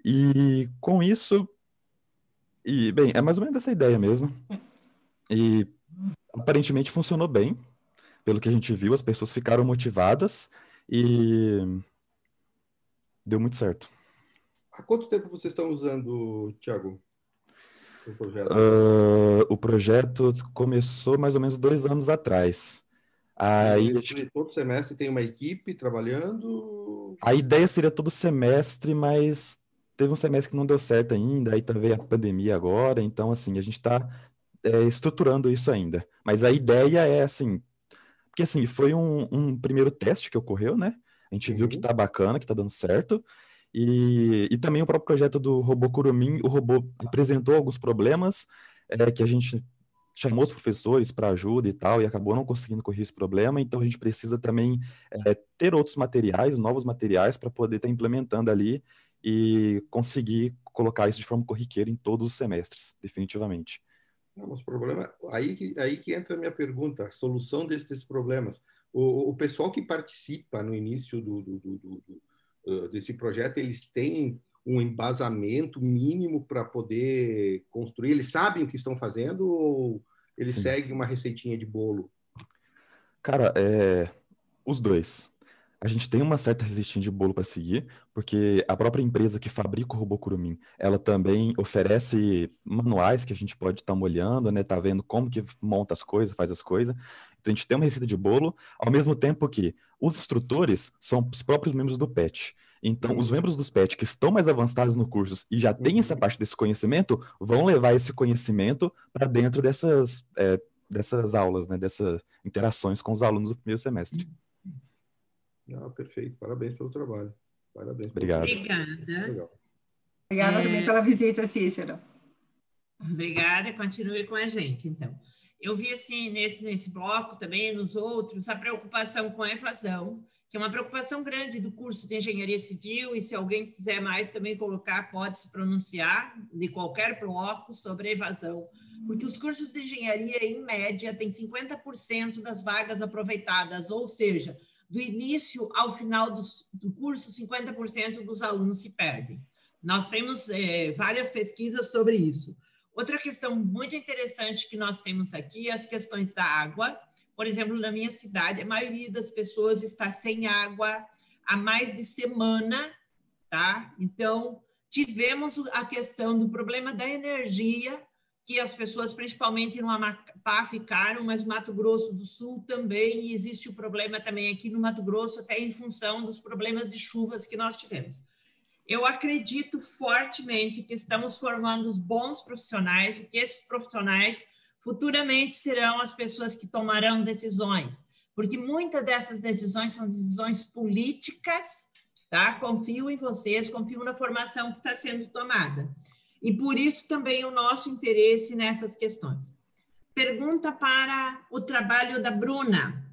E com isso, é mais ou menos essa ideia mesmo. E aparentemente funcionou bem, pelo que a gente viu, as pessoas ficaram motivadas e deu muito certo. Há quanto tempo vocês estão usando, Tiago, o projeto? O projeto começou mais ou menos 2 anos atrás. Aí, todo semestre tem uma equipe trabalhando? A ideia seria todo semestre, mas teve um semestre que não deu certo ainda, aí também a pandemia agora, então assim, a gente está estruturando isso ainda. Mas a ideia é assim, porque assim, foi um primeiro teste que ocorreu, né? A gente viu que tá bacana, que tá dando certo. E também o próprio projeto do robô Curumim, o robô apresentou alguns problemas que a gente chamou os professores para ajuda e tal, e acabou não conseguindo corrigir esse problema, então a gente precisa também ter outros materiais, novos materiais, para poder estar implementando ali e conseguir colocar isso de forma corriqueira em todos os semestres, definitivamente. Não, mas o problema, aí que entra a minha pergunta, a solução desses problemas. O pessoal que participa no início desse projeto, eles têm um embasamento mínimo para poder construir? Eles sabem o que estão fazendo ou eles seguem uma receitinha de bolo? Cara, os dois. A gente tem uma certa receitinha de bolo para seguir, porque a própria empresa que fabrica o robô Curumim, ela também oferece manuais que a gente pode estar olhando, né? Tá vendo como que monta as coisas, faz as coisas. Então, a gente tem uma receita de bolo, ao mesmo tempo que os instrutores são os próprios membros do PET. Então, os membros dos PET que estão mais avançados no curso e já têm essa parte desse conhecimento, vão levar esse conhecimento para dentro dessas aulas, né, dessas interações com os alunos do primeiro semestre. Perfeito. Parabéns pelo trabalho. Parabéns. Obrigado. Obrigada. Legal. Obrigada também pela visita, Cícero. Obrigada, continue com a gente, então. Eu vi, assim, nesse bloco também, nos outros, a preocupação com a evasão, que é uma preocupação grande do curso de Engenharia Civil, e se alguém quiser mais também colocar, pode se pronunciar de qualquer bloco sobre a evasão, porque os cursos de engenharia, em média, têm 50% das vagas aproveitadas, ou seja, do início ao final do curso, 50% dos alunos se perdem. Nós temos várias pesquisas sobre isso. Outra questão muito interessante que nós temos aqui é as questões da água. Por exemplo, na minha cidade, a maioria das pessoas está sem água há mais de semana, tá? Então, tivemos a questão do problema da energia, que as pessoas, principalmente no Amapá, ficaram, mas Mato Grosso do Sul também, e existe o problema também aqui no Mato Grosso, até em função dos problemas de chuvas que nós tivemos. Eu acredito fortemente que estamos formando bons profissionais e que esses profissionais futuramente serão as pessoas que tomarão decisões, porque muitas dessas decisões são decisões políticas, tá? Confio em vocês, confio na formação que está sendo tomada. E por isso também o nosso interesse nessas questões. Pergunta para o trabalho da Bruna.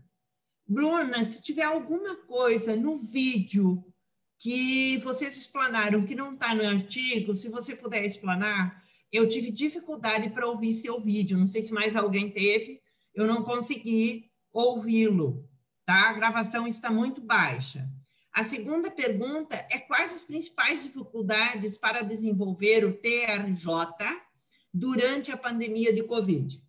Bruna, se tiver alguma coisa no vídeo que vocês explanaram, que não está no artigo, se você puder explanar, eu tive dificuldade para ouvir seu vídeo, não sei se mais alguém teve, eu não consegui ouvi-lo, tá? A gravação está muito baixa. A segunda pergunta é quais as principais dificuldades para desenvolver o TRJ durante a pandemia de Covid?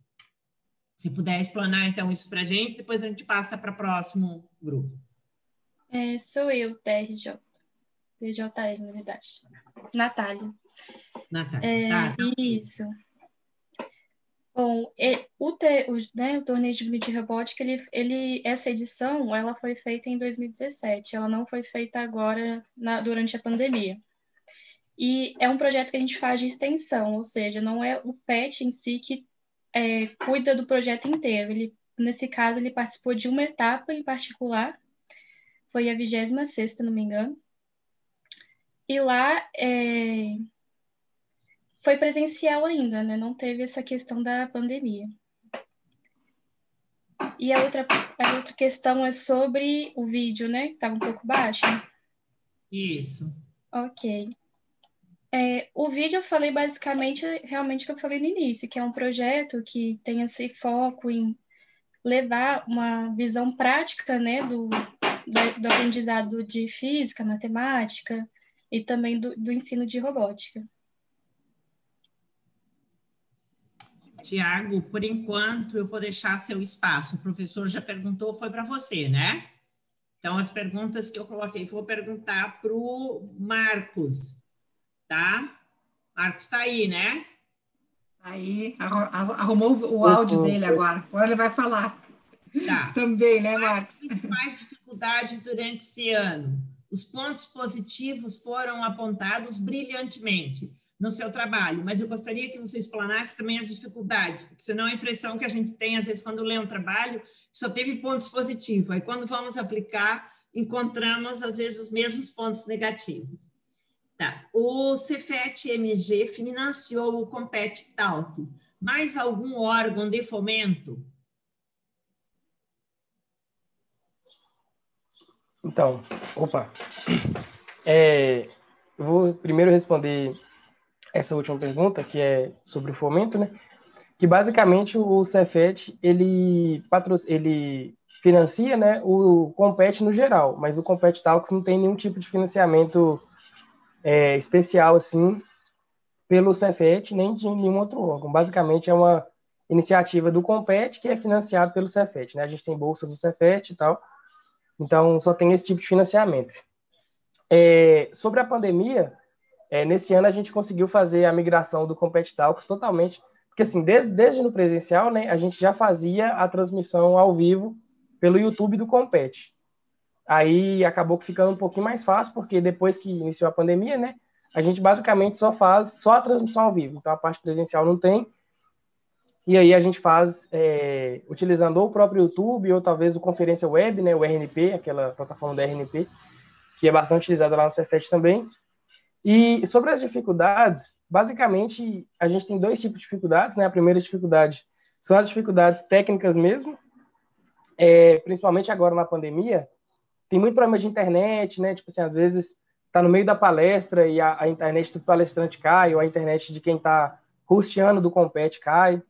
Se puder explanar, então, isso para a gente, depois a gente passa para o próximo grupo. Sou eu, TRJ. TJR, na verdade. Natália. Natália. Isso. Bom, o torneio de robótica, essa edição, ela foi feita em 2017, ela não foi feita agora, durante a pandemia. E é um projeto que a gente faz de extensão, ou seja, não é o PET em si que cuida do projeto inteiro. Nesse caso, ele participou de uma etapa em particular, foi a 26ª, se não me engano. E lá foi presencial ainda, né? Não teve essa questão da pandemia. E a outra questão é sobre o vídeo, né? Que estava um pouco baixo. Isso. Ok. O vídeo eu falei basicamente, realmente, o que eu falei no início, que é um projeto que tem esse foco em levar uma visão prática, né? Do aprendizado de física, matemática, e também do ensino de robótica. Tiago, por enquanto, eu vou deixar seu espaço. O professor já perguntou, foi para você, né? Então, as perguntas que eu coloquei, vou perguntar para o Marcos, tá? Marcos está aí, né? Aí, arrumou o áudio dele agora ele vai falar. Tá. Também, né, Marcos? As principais dificuldades durante esse ano. Os pontos positivos foram apontados brilhantemente no seu trabalho, mas eu gostaria que você explanasse também as dificuldades, porque senão a impressão que a gente tem, às vezes, quando lê um trabalho, só teve pontos positivos. Aí, quando vamos aplicar, encontramos, às vezes, os mesmos pontos negativos. Tá. O Cefet-MG financiou o Compete Talk. Mais algum órgão de fomento? Então, eu vou primeiro responder essa última pergunta, que é sobre o fomento, né? Que basicamente o Cefet, ele financia, né, o Compete no geral, mas o Compete Talks não tem nenhum tipo de financiamento especial, assim, pelo Cefet, nem de nenhum outro órgão. Basicamente é uma iniciativa do Compete que é financiado pelo Cefet, né? A gente tem bolsas do Cefet e tal, então só tem esse tipo de financiamento. Sobre a pandemia, nesse ano a gente conseguiu fazer a migração do Compete Talks totalmente, Porque, assim, desde no presencial, né, a gente já fazia a transmissão ao vivo pelo YouTube do Compete. Aí acabou ficando um pouquinho mais fácil, porque depois que iniciou a pandemia, né, a gente basicamente só faz só a transmissão ao vivo. Então, a parte presencial não tem. E aí a gente faz utilizando ou o próprio YouTube ou talvez o Conferência Web, né, o RNP, aquela plataforma da RNP, que é bastante utilizada lá no Cefet também. E sobre as dificuldades, basicamente a gente tem dois tipos de dificuldades, né? A primeira dificuldade são as dificuldades técnicas mesmo, principalmente agora na pandemia. Tem muito problema de internet, né? Tipo assim, às vezes tá no meio da palestra e a internet do palestrante cai, ou a internet de quem tá hosteando do Compete cai.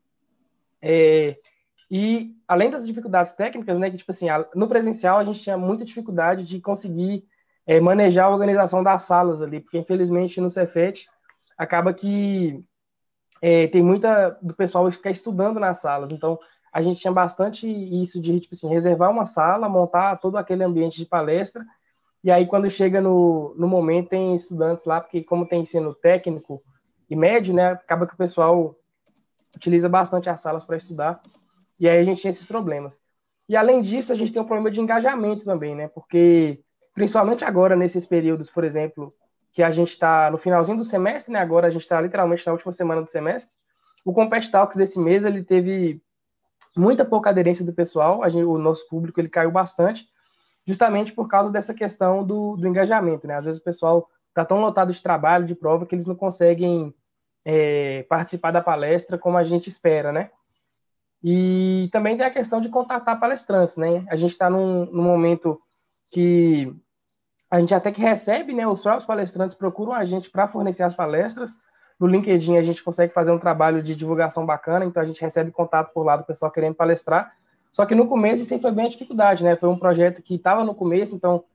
E além das dificuldades técnicas, né, que tipo assim, no presencial a gente tinha muita dificuldade de conseguir manejar a organização das salas ali, porque infelizmente no Cefet acaba que tem muita do pessoal ficar estudando nas salas, então a gente tinha bastante isso de tipo assim, reservar uma sala, montar todo aquele ambiente de palestra, e aí quando chega no momento tem estudantes lá, porque como tem ensino técnico e médio, né, acaba que o pessoal utiliza bastante as salas para estudar, e aí a gente tinha esses problemas. E além disso, a gente tem um problema de engajamento também, né? Porque, principalmente agora, nesses períodos, por exemplo, que a gente está no finalzinho do semestre, né? Agora a gente está literalmente na última semana do semestre. O Compete Talks desse mês, ele teve muita pouca aderência do pessoal, o nosso público ele caiu bastante, justamente por causa dessa questão do engajamento, né? Às vezes o pessoal está tão lotado de trabalho, de prova, que eles não conseguem participar da palestra como a gente espera, né? E também tem a questão de contatar palestrantes, né? A gente está num momento que a gente até que recebe, né? Os próprios palestrantes procuram a gente para fornecer as palestras. No LinkedIn a gente consegue fazer um trabalho de divulgação bacana, então a gente recebe contato por lá do pessoal querendo palestrar. Só que no começo isso aí foi bem a dificuldade, né? Foi um projeto que estava no começo, então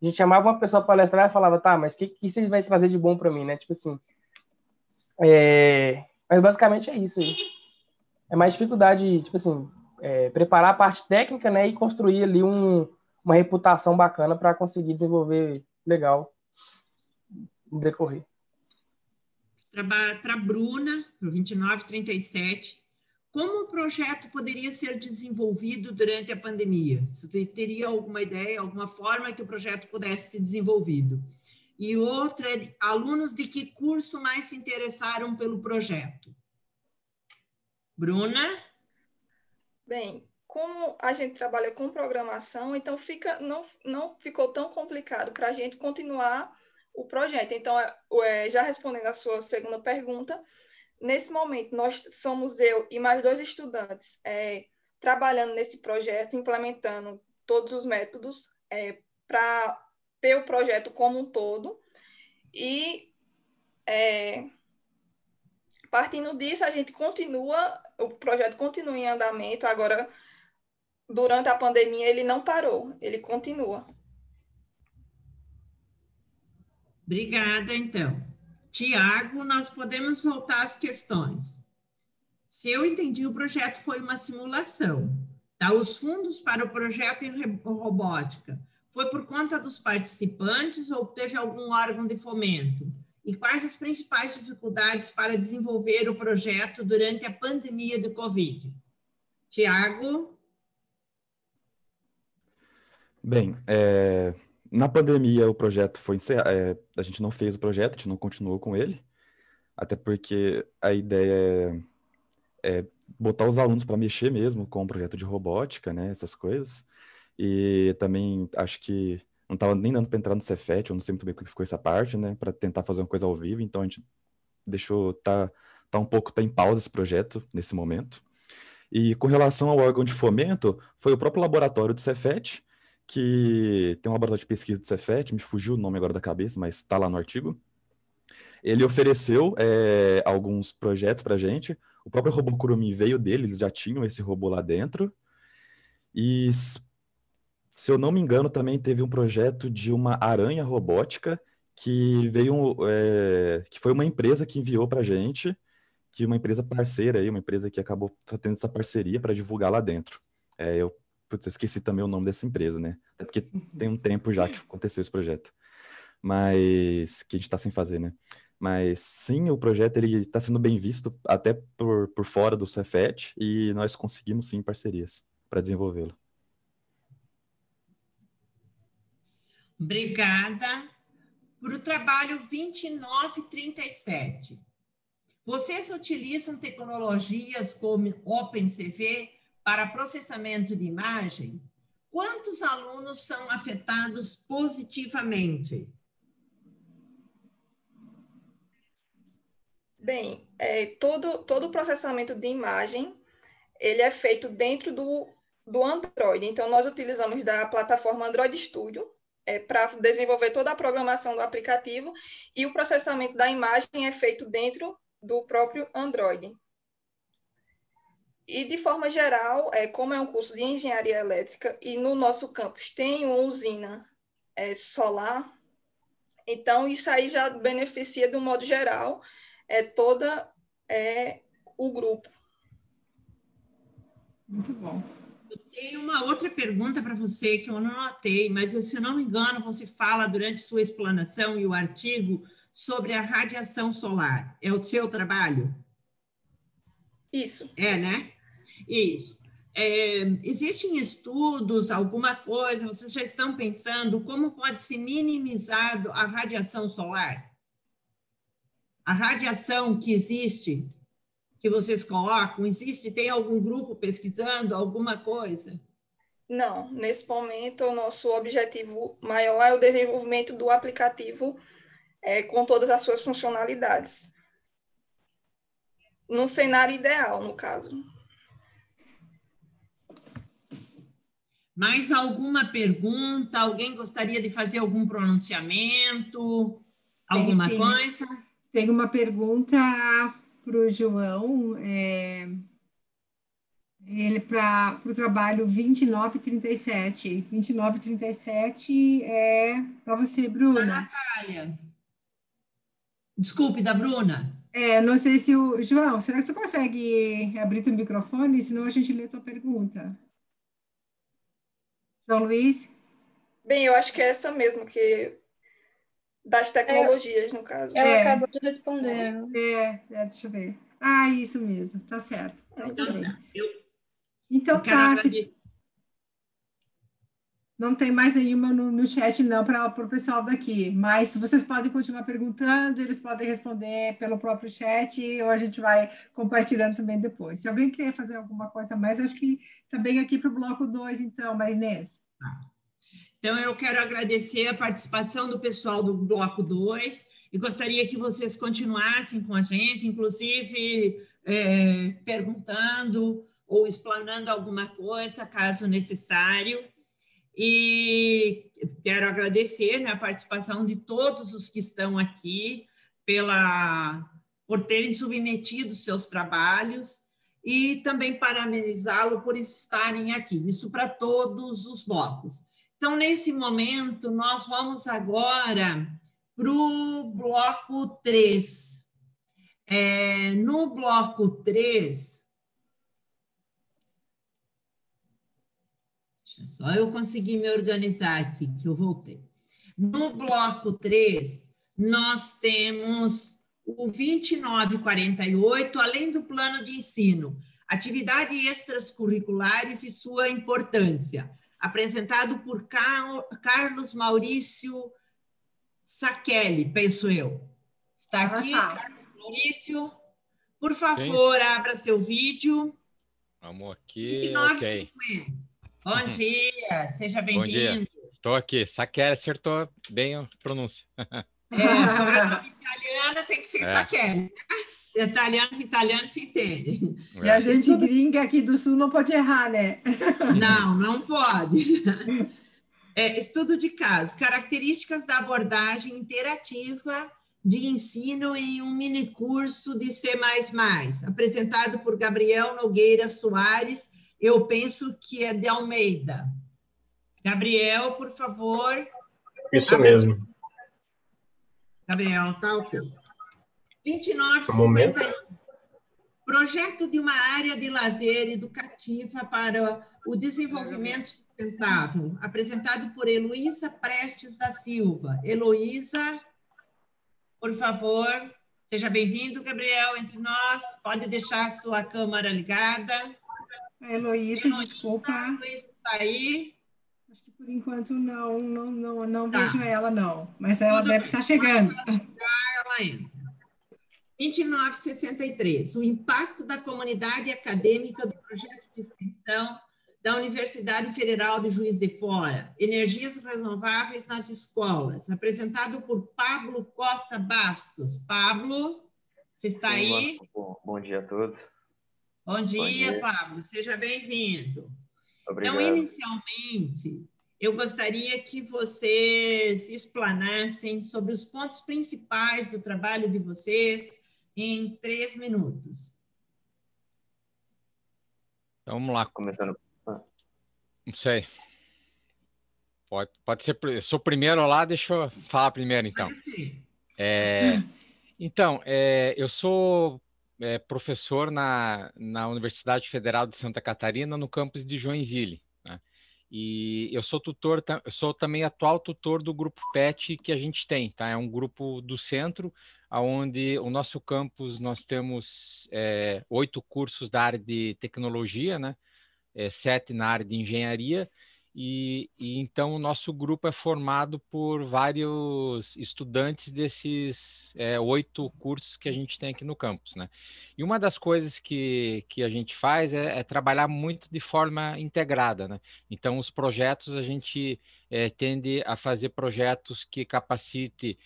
a gente chamava uma pessoa para palestrar e falava, tá, mas o que você vai trazer de bom para mim, né? Tipo assim. Mas basicamente é isso aí. É mais dificuldade, tipo assim, preparar a parte técnica, né, e construir ali uma reputação bacana para conseguir desenvolver legal no decorrer. Para a Bruna, para o 2937, como o projeto poderia ser desenvolvido durante a pandemia? Você teria alguma ideia, alguma forma que o projeto pudesse ser desenvolvido? E outra, alunos de que curso mais se interessaram pelo projeto? Bruna? Bem, como a gente trabalha com programação, então não ficou tão complicado para a gente continuar o projeto. Então, já respondendo a sua segunda pergunta, nesse momento nós somos eu e mais 2 estudantes trabalhando nesse projeto, implementando todos os métodos para ter o projeto como um todo. E partindo disso, a gente o projeto continua em andamento. Agora, durante a pandemia, ele não parou, ele continua. Obrigada, então. Tiago, nós podemos voltar às questões. Se eu entendi, o projeto foi uma simulação. Tá? Os fundos para o projeto em robótica foi por conta dos participantes ou teve algum órgão de fomento? E quais as principais dificuldades para desenvolver o projeto durante a pandemia do Covid? Tiago? Bem, na pandemia o projeto foi encerrado, a gente não fez o projeto, a gente não continuou com ele, até porque a ideia é botar os alunos para mexer mesmo com o projeto de robótica, né, essas coisas, e também acho que não estava nem dando para entrar no Cefet, eu não sei muito bem o que ficou essa parte, né, para tentar fazer uma coisa ao vivo, então a gente deixou, tá em pausa esse projeto nesse momento. E com relação ao órgão de fomento, foi o próprio laboratório do Cefet, que tem um laboratório de pesquisa do Cefet, me fugiu o nome agora da cabeça, mas está lá no artigo. Ele ofereceu alguns projetos para a gente, o próprio robô Kurumi veio dele, eles já tinham esse robô lá dentro, e se eu não me engano, também teve um projeto de uma aranha robótica que veio, que foi uma empresa que enviou para a gente, que uma empresa parceira aí, uma empresa que acabou tendo essa parceria para divulgar lá dentro. Eu esqueci também o nome dessa empresa, né? Até porque tem um tempo já que aconteceu esse projeto. Mas que a gente está sem fazer, né? Mas sim, o projeto está sendo bem visto até por fora do Cefet e nós conseguimos sim parcerias para desenvolvê-lo. Obrigada. Para o trabalho 2937. Vocês utilizam tecnologias como OpenCV para processamento de imagem? Quantos alunos são afetados positivamente? Bem, todo o processamento de imagem, ele é feito dentro do Android. Então, nós utilizamos da plataforma Android Studio para desenvolver toda a programação do aplicativo, e o processamento da imagem é feito dentro do próprio Android. E, de forma geral, como é um curso de engenharia elétrica e no nosso campus tem uma usina solar, então isso aí já beneficia, de um modo geral, o grupo. Muito bom. Eu tenho uma outra pergunta para você que eu não anotei, mas, se eu não me engano, você fala durante sua explanação e o artigo sobre a radiação solar. É o seu trabalho? Isso. É, né? Isso. Existem estudos, alguma coisa, vocês já estão pensando como pode ser minimizado a radiação solar? A radiação que existe, que vocês colocam, tem algum grupo pesquisando alguma coisa? Não, nesse momento o nosso objetivo maior é o desenvolvimento do aplicativo com todas as suas funcionalidades. No cenário ideal, no caso. Mais alguma pergunta? Alguém gostaria de fazer algum pronunciamento? Alguma coisa? Tem uma pergunta para o João, ele para o trabalho 2937. 2937 é para você, Bruna. Natália. Desculpe, da Bruna. Não sei se o... João, será que você consegue abrir o microfone? Senão a gente lê a tua pergunta. João Luiz? Bem, eu acho que é essa mesmo, que das tecnologias, no caso. Ela acabou de responder. Deixa eu ver. Ah, isso mesmo, tá certo. Então tá. Não tem mais nenhuma no chat, não, para o pessoal daqui. Mas vocês podem continuar perguntando, eles podem responder pelo próprio chat, ou a gente vai compartilhando também depois. Se alguém quer fazer alguma coisa mais, acho que também aqui para o bloco 2, então, Marinês. Então, eu quero agradecer a participação do pessoal do bloco 2 e gostaria que vocês continuassem com a gente, inclusive perguntando ou explanando alguma coisa, caso necessário. E quero agradecer a participação de todos os que estão aqui por terem submetido seus trabalhos e também parabenizá-lo por estarem aqui, isso para todos os blocos. Então, nesse momento, nós vamos agora para o bloco 3. No bloco 3, deixa só eu conseguir me organizar aqui, que eu voltei. No bloco 3, nós temos o 2948, além do plano de ensino, atividades extracurriculares e sua importância, apresentado por Carlos Maurício Sachelli, penso eu. Está aqui, Carlos Maurício? Por favor, abra seu vídeo. Vamos aqui. 2950. Bom dia, seja bem-vindo. Estou aqui. Sachelli, acertou bem a pronúncia. Sobrenome italiano tem que ser Sachelli. Italiano se entende. E a gente gringa aqui do Sul não pode errar, né? Não pode. Estudo de caso. Características da abordagem interativa de ensino em um minicurso de C++, apresentado por Gabriel Nogueira Soares, eu penso que é de Almeida. Gabriel, por favor. Isso mesmo. Gabriel, tá ok. 2951. Projeto de uma área de lazer educativa para o desenvolvimento sustentável, apresentado por Heloísa Prestes da Silva. Heloísa. por favor. Seja bem-vindo, Gabriel, entre nós. Pode deixar a sua câmera ligada. A Heloísa, desculpa. A Heloísa está aí? Acho que por enquanto não Tá. vejo ela, não. Mas ela Tudo deve bem. estar chegando. Quando ela chegar, ela entra. 2963, o impacto da comunidade acadêmica do projeto de extensão da Universidade Federal de Juiz de Fora, Energias Renováveis nas Escolas, apresentado por Pablo Costa Bastos. Pablo, você está aí? Bom dia a todos. Bom dia, Pablo, seja bem-vindo. Obrigado. Então, inicialmente, eu gostaria que vocês explanassem sobre os pontos principais do trabalho de vocês em 3 minutos. Então, vamos lá. Começando. Não sei. Pode ser. Eu sou o primeiro lá, deixa eu falar primeiro, então. Então, eu sou professor na Universidade Federal de Santa Catarina, no campus de Joinville, né? E eu sou tutor, eu sou também atual tutor do grupo PET que a gente tem, tá? É um grupo do centro, onde o nosso campus nós temos 8 cursos da área de tecnologia, né? 7 na área de engenharia, e então o nosso grupo é formado por vários estudantes desses 8 cursos que a gente tem aqui no campus, né? E uma das coisas que a gente faz é trabalhar muito de forma integrada, né? Então, os projetos, a gente tende a fazer projetos que capacite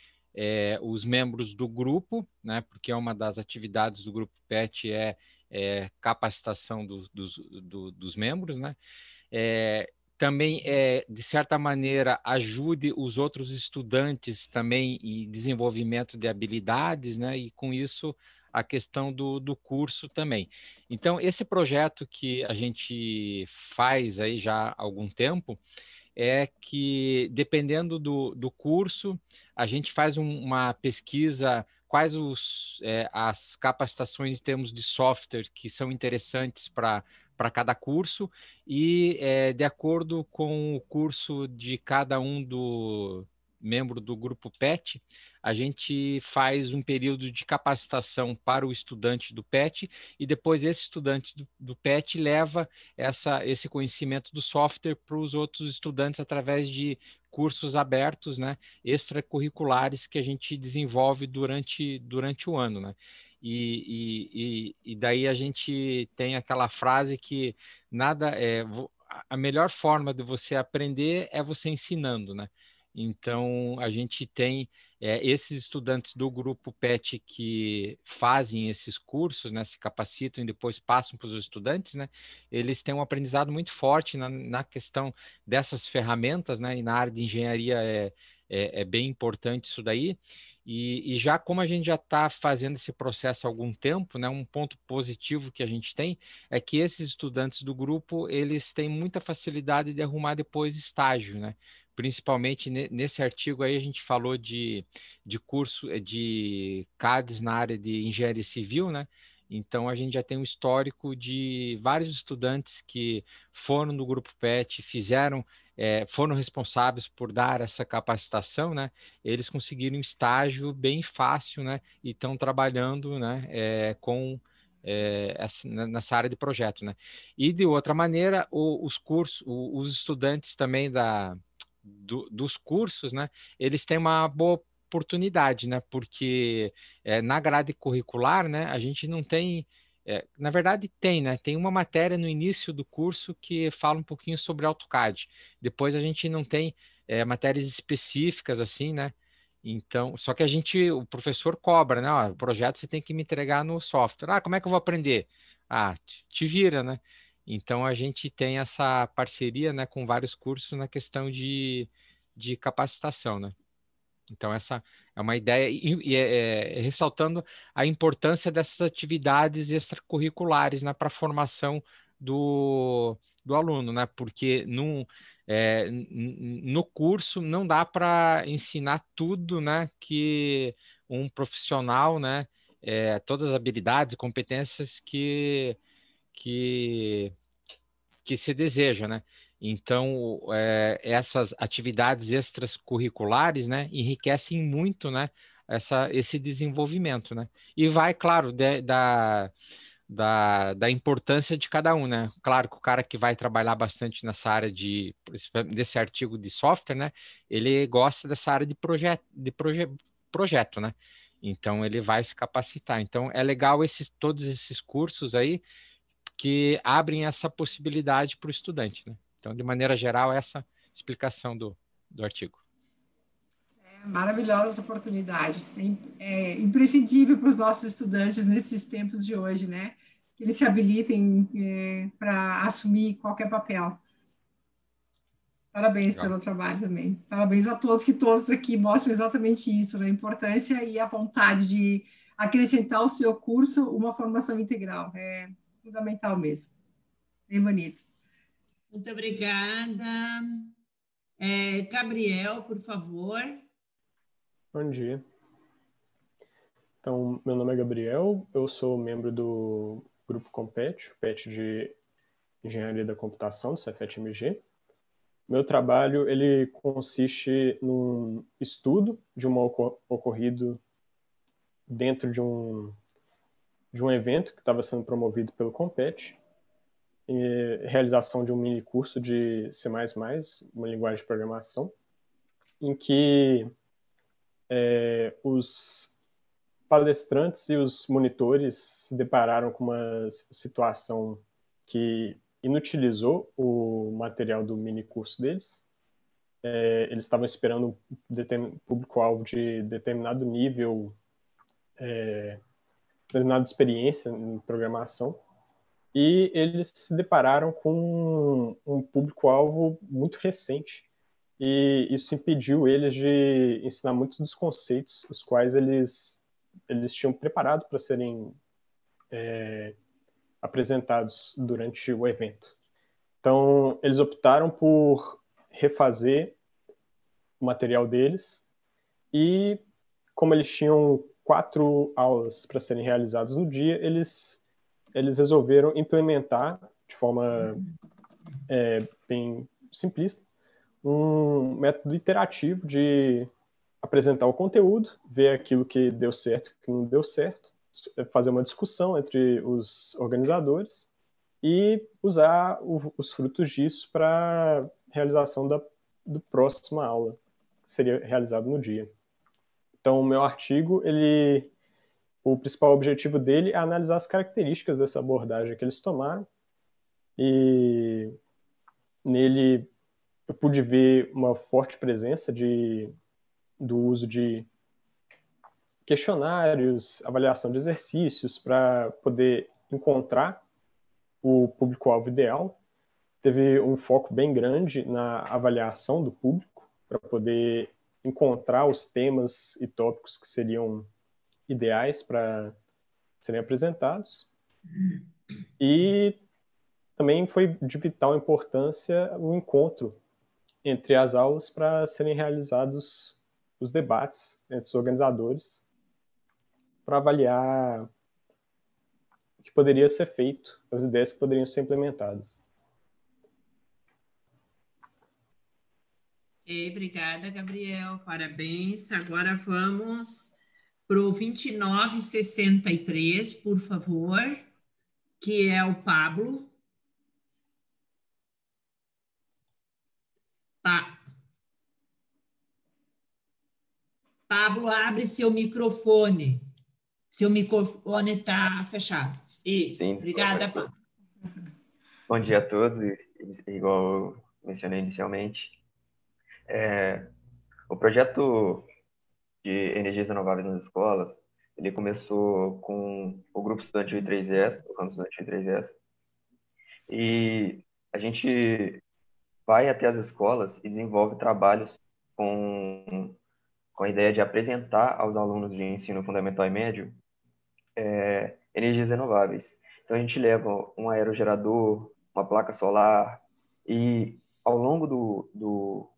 os membros do grupo, né? Porque uma das atividades do grupo PET capacitação dos membros, né? Também, de certa maneira, ajude os outros estudantes também em desenvolvimento de habilidades, né? E com isso, a questão do curso também. Então, esse projeto que a gente faz aí já há algum tempo, é que, dependendo do curso, a gente faz uma pesquisa, quais as capacitações em termos de software que são interessantes para cada curso, e de acordo com o curso de cada um do membro do grupo PET, a gente faz um período de capacitação para o estudante do PET, e depois esse estudante do PET leva esse conhecimento do software para os outros estudantes através de cursos abertos, né, extracurriculares que a gente desenvolve durante o ano, né? E daí a gente tem aquela frase que a melhor forma de você aprender é você ensinando, né? Então, a gente tem esses estudantes do grupo PET que fazem esses cursos, né, se capacitam e depois passam para os estudantes, né? Eles têm um aprendizado muito forte na questão dessas ferramentas, né? E na área de engenharia é bem importante isso daí. E já como a gente já está fazendo esse processo há algum tempo, né, um ponto positivo que a gente tem é que esses estudantes do grupo, eles têm muita facilidade de arrumar depois estágio, né? Principalmente nesse artigo aí a gente falou de curso de CADs na área de engenharia civil, né? Então a gente já tem um histórico de vários estudantes que foram do grupo PET, foram responsáveis por dar essa capacitação, né? Eles conseguiram um estágio bem fácil, né? E estão trabalhando, né? Nessa área de projeto, né? E de outra maneira, os estudantes também dos cursos, né? Eles têm uma boa oportunidade, né? Porque na grade curricular, né? A gente não tem, na verdade tem, né? Tem uma matéria no início do curso que fala um pouquinho sobre AutoCAD. Depois a gente não tem matérias específicas assim, né? Então, só que o professor cobra, né? Ó, o projeto você tem que me entregar no software. Ah, como é que eu vou aprender? Ah, te vira, né? Então a gente tem essa parceria, né, com vários cursos na questão de capacitação, né? Então, essa é uma ideia, ressaltando a importância dessas atividades extracurriculares, né, para a formação do aluno, né? Porque no curso não dá para ensinar tudo, né, que um profissional, né, todas as habilidades e competências que se deseja, né? Então, essas atividades extracurriculares, né, enriquecem muito, né, esse desenvolvimento, né? E vai, claro, da importância de cada um, né? Claro que o cara que vai trabalhar bastante nessa área desse artigo de software, né? Ele gosta dessa área projeto, né? Então ele vai se capacitar. Então é legal todos esses cursos aí que abrem essa possibilidade para o estudante, né? Então, de maneira geral, essa explicação do artigo. Maravilhosa essa oportunidade. É imprescindível para os nossos estudantes nesses tempos de hoje, né? Que eles se habilitem para assumir qualquer papel. Parabéns pelo trabalho também. Parabéns a todos, que todos aqui mostram exatamente isso, né? A importância e a vontade de acrescentar ao seu curso uma formação integral. É fundamental mesmo. Bem bonito. Muito obrigada. Gabriel, por favor. Bom dia. Então, meu nome é Gabriel, eu sou membro do grupo Compet, o PET de Engenharia da Computação, do Cefet-MG. Meu trabalho, ele consiste num estudo de um ocorrido dentro de um evento que estava sendo promovido pelo Compet, e realização de um mini curso de C++, uma linguagem de programação, em que os palestrantes e os monitores se depararam com uma situação que inutilizou o material do mini curso deles. Eles estavam esperando um público-alvo de determinado nível, determinada experiência em programação, e eles se depararam com um público-alvo muito recente, e isso impediu eles de ensinar muitos dos conceitos os quais eles tinham preparado para serem apresentados durante o evento. Então, eles optaram por refazer o material deles e, como eles tinham 4 aulas para serem realizadas no dia, eles resolveram implementar de forma bem simplista um método iterativo de apresentar o conteúdo, ver aquilo que deu certo e que não deu certo, fazer uma discussão entre os organizadores e usar os frutos disso para a realização do próxima aula, que seria realizado no dia. Então, o meu artigo, o principal objetivo dele é analisar as características dessa abordagem que eles tomaram, e nele eu pude ver uma forte presença do uso de questionários, avaliação de exercícios para poder encontrar o público-alvo ideal. Teve um foco bem grande na avaliação do público para poder encontrar os temas e tópicos que seriam ideais para serem apresentados. E também foi de vital importância o encontro entre as aulas para serem realizados os debates entre os organizadores para avaliar o que poderia ser feito, as ideias que poderiam ser implementadas. Obrigada, Gabriel. Parabéns. Agora vamos para o 2963, por favor, que é o Pablo. Pablo, abre seu microfone. Seu microfone está fechado. Isso. Sim, obrigada, Pablo. Bom dia a todos. Igual eu mencionei inicialmente, o projeto de energias renováveis nas escolas, ele começou com o grupo estudantil I3S, o campus estudantil I3S, e a gente vai até as escolas e desenvolve trabalhos com a ideia de apresentar aos alunos de ensino fundamental e médio energias renováveis. Então, a gente leva um aerogerador, uma placa solar, e ao longo do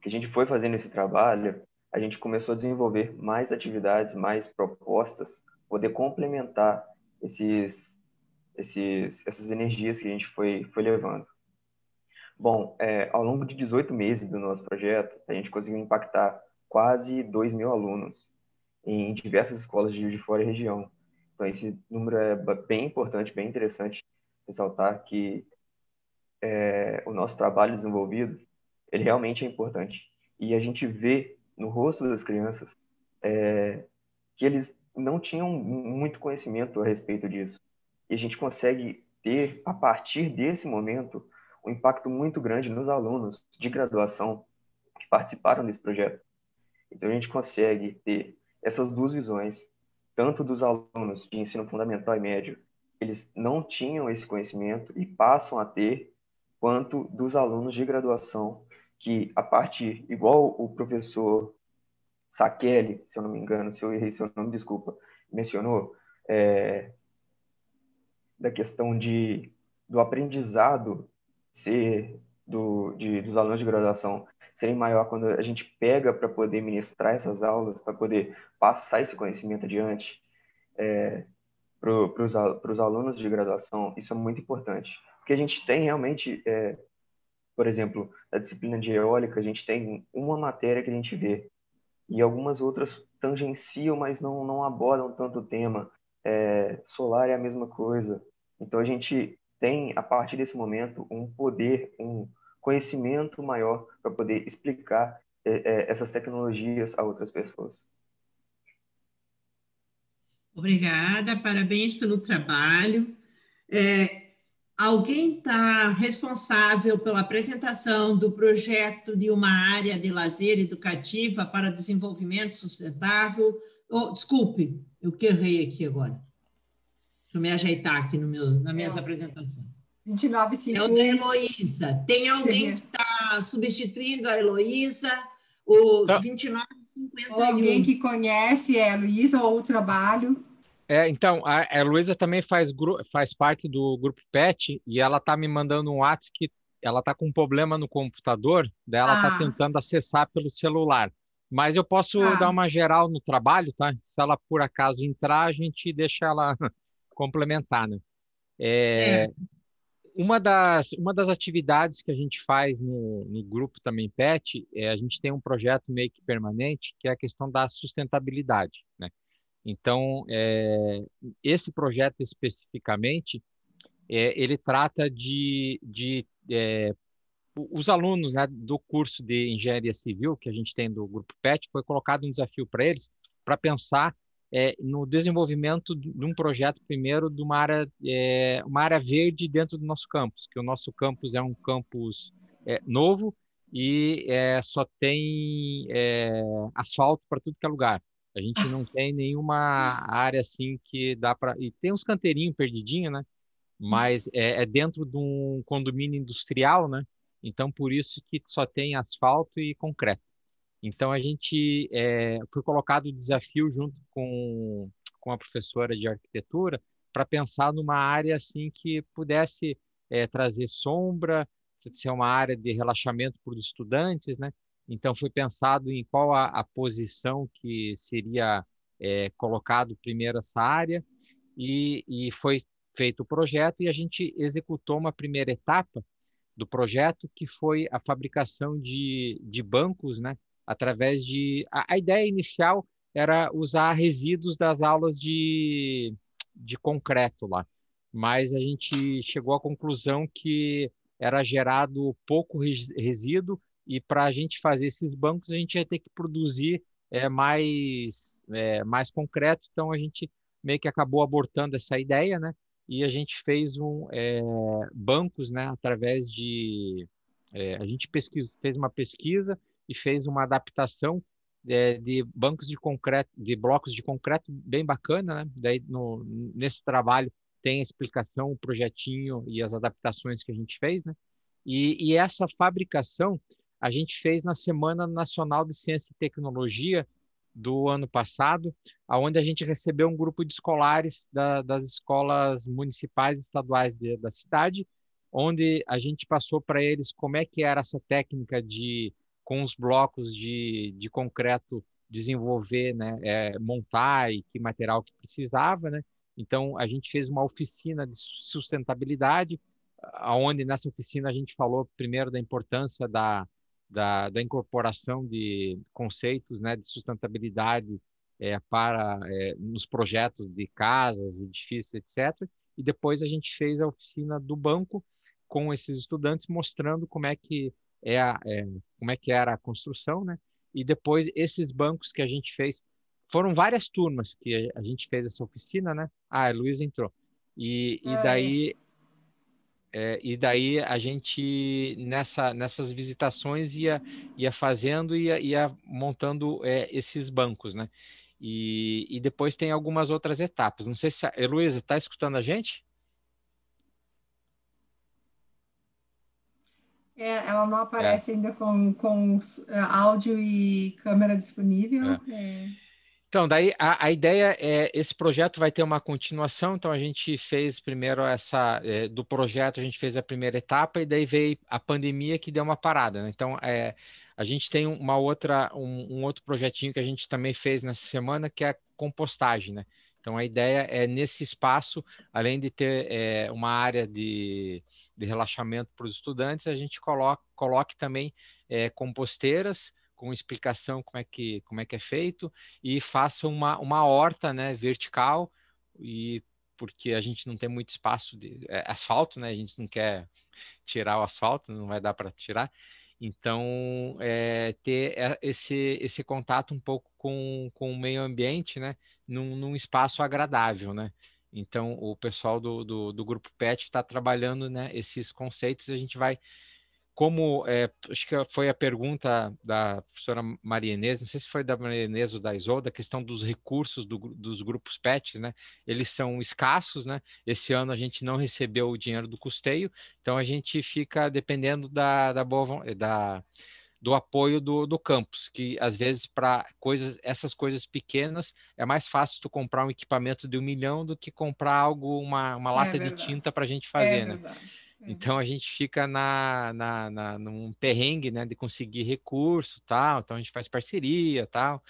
que a gente foi fazendo esse trabalho, a gente começou a desenvolver mais atividades, mais propostas, poder complementar essas energias que a gente foi levando. Bom, ao longo de 18 meses do nosso projeto, a gente conseguiu impactar quase 2.000 alunos em diversas escolas de Juiz de Fora e região. Então, esse número é bem importante, bem interessante ressaltar que o nosso trabalho desenvolvido, ele realmente é importante. E a gente vê no rosto das crianças que eles não tinham muito conhecimento a respeito disso. E a gente consegue ter, a partir desse momento, um impacto muito grande nos alunos de graduação que participaram desse projeto. Então, a gente consegue ter essas duas visões, tanto dos alunos de ensino fundamental e médio, eles não tinham esse conhecimento e passam a ter, quanto dos alunos de graduação, que a partir, igual o professor Sakeli, se eu não me engano, se eu errei seu nome, desculpa, mencionou, da questão do aprendizado dos alunos de graduação serem maior quando a gente pega para poder ministrar essas aulas, para poder passar esse conhecimento adiante para os alunos de graduação, isso é muito importante. Porque a gente tem realmente, por exemplo, na disciplina de eólica, a gente tem uma matéria que a gente vê, e algumas outras tangenciam, mas não abordam tanto o tema. Solar é a mesma coisa. Então, a gente tem, a partir desse momento, um poder, um conhecimento maior para poder explicar essas tecnologias a outras pessoas. Obrigada, parabéns pelo trabalho. Alguém está responsável pela apresentação do projeto de uma área de lazer educativa para desenvolvimento sustentável? Desculpe, eu que errei aqui agora. Deixa eu me ajeitar aqui nas minhas apresentações. 29,51. É o da Heloísa. Tem alguém que está substituindo a Heloísa? O 29,51. Alguém que conhece a Heloísa ou o trabalho? Então, a Heloísa também faz parte do grupo PET e ela está me mandando um WhatsApp que ela está com um problema no computador, daí ela está tentando acessar pelo celular. Mas eu posso dar uma geral no trabalho, tá? Se ela por acaso entrar, a gente deixa ela complementar, né? Uma das atividades que a gente faz no grupo também PET, a gente tem um projeto meio que permanente, que é a questão da sustentabilidade, né? Então, esse projeto especificamente, ele trata os alunos, né, do curso de Engenharia Civil que a gente tem do Grupo PET, foi colocado um desafio para eles, para pensar no desenvolvimento de um projeto, primeiro, de uma área verde dentro do nosso campus, que o nosso campus é um campus novo e só tem asfalto para tudo que é lugar. A gente não tem nenhuma área assim que dá para... E tem uns canteirinhos perdidinhos, né? Mas é dentro de um condomínio industrial, né? Então, por isso que só tem asfalto e concreto. Então, a gente foi colocado o desafio junto com a professora de arquitetura para pensar numa área assim que pudesse trazer sombra, ser uma área de relaxamento para os estudantes, né? Então, foi pensado em qual a posição que seria colocado primeiro essa área e foi feito o projeto e a gente executou uma primeira etapa do projeto, que foi a fabricação de bancos, né? Através de... A ideia inicial era usar resíduos das aulas de concreto lá, mas a gente chegou à conclusão que era gerado pouco resíduo e para a gente fazer esses bancos a gente ia ter que produzir mais concreto, então a gente meio que acabou abortando essa ideia, né? E a gente fez bancos, né? Através de... a gente fez uma pesquisa e fez uma adaptação de bancos de concreto, de blocos de concreto bem bacana, né? Daí nesse trabalho tem a explicação, o projetinho e as adaptações que a gente fez, né? E essa fabricação a gente fez na Semana Nacional de Ciência e Tecnologia do ano passado, onde a gente recebeu um grupo de escolares das escolas municipais e estaduais da cidade, onde a gente passou para eles como é que era essa técnica com os blocos de concreto, desenvolver, né, montar e que material que precisava, né? Então, a gente fez uma oficina de sustentabilidade, onde nessa oficina a gente falou primeiro da importância da incorporação de conceitos, né, de sustentabilidade nos projetos de casas, edifícios, etc. E depois a gente fez a oficina do banco com esses estudantes, mostrando como é que era a construção, né? E depois esses bancos que a gente fez, foram várias turmas que a gente fez essa oficina, né? Ah, a Luísa entrou. E daí a gente, nessas visitações, ia fazendo, ia montando esses bancos, né? E depois tem algumas outras etapas. Não sei se a Heloísa está escutando a gente? Ela não aparece ainda com áudio e câmera disponível. Então, daí a ideia esse projeto vai ter uma continuação, então a gente fez primeiro do projeto, a gente fez a primeira etapa e daí veio a pandemia que deu uma parada, né? Então, a gente tem um outro projetinho que a gente também fez nessa semana, que é a compostagem, né? Então, a ideia é nesse espaço, além de ter uma área de relaxamento para os estudantes, a gente coloque também composteiras, com explicação como é que é feito, e faça uma horta, né, vertical, porque a gente não tem muito espaço de asfalto, né, a gente não quer tirar o asfalto, não vai dar para tirar, então ter esse contato um pouco com o meio ambiente, né, num espaço agradável, né. Então o pessoal do grupo PET está trabalhando, né, esses conceitos, a gente vai acho que foi a pergunta da professora Maria Inês, não sei se foi da Maria Inês ou da Isolda, a questão dos recursos dos grupos PETs, né? Eles são escassos, né? Esse ano a gente não recebeu o dinheiro do custeio, então a gente fica dependendo do apoio do campus, que às vezes para essas coisas pequenas é mais fácil tu comprar um equipamento de 1 milhão do que comprar uma lata de tinta para a gente fazer, né? Então a gente fica num perrengue, né, de conseguir recurso, tal. Então a gente faz parceria, tal,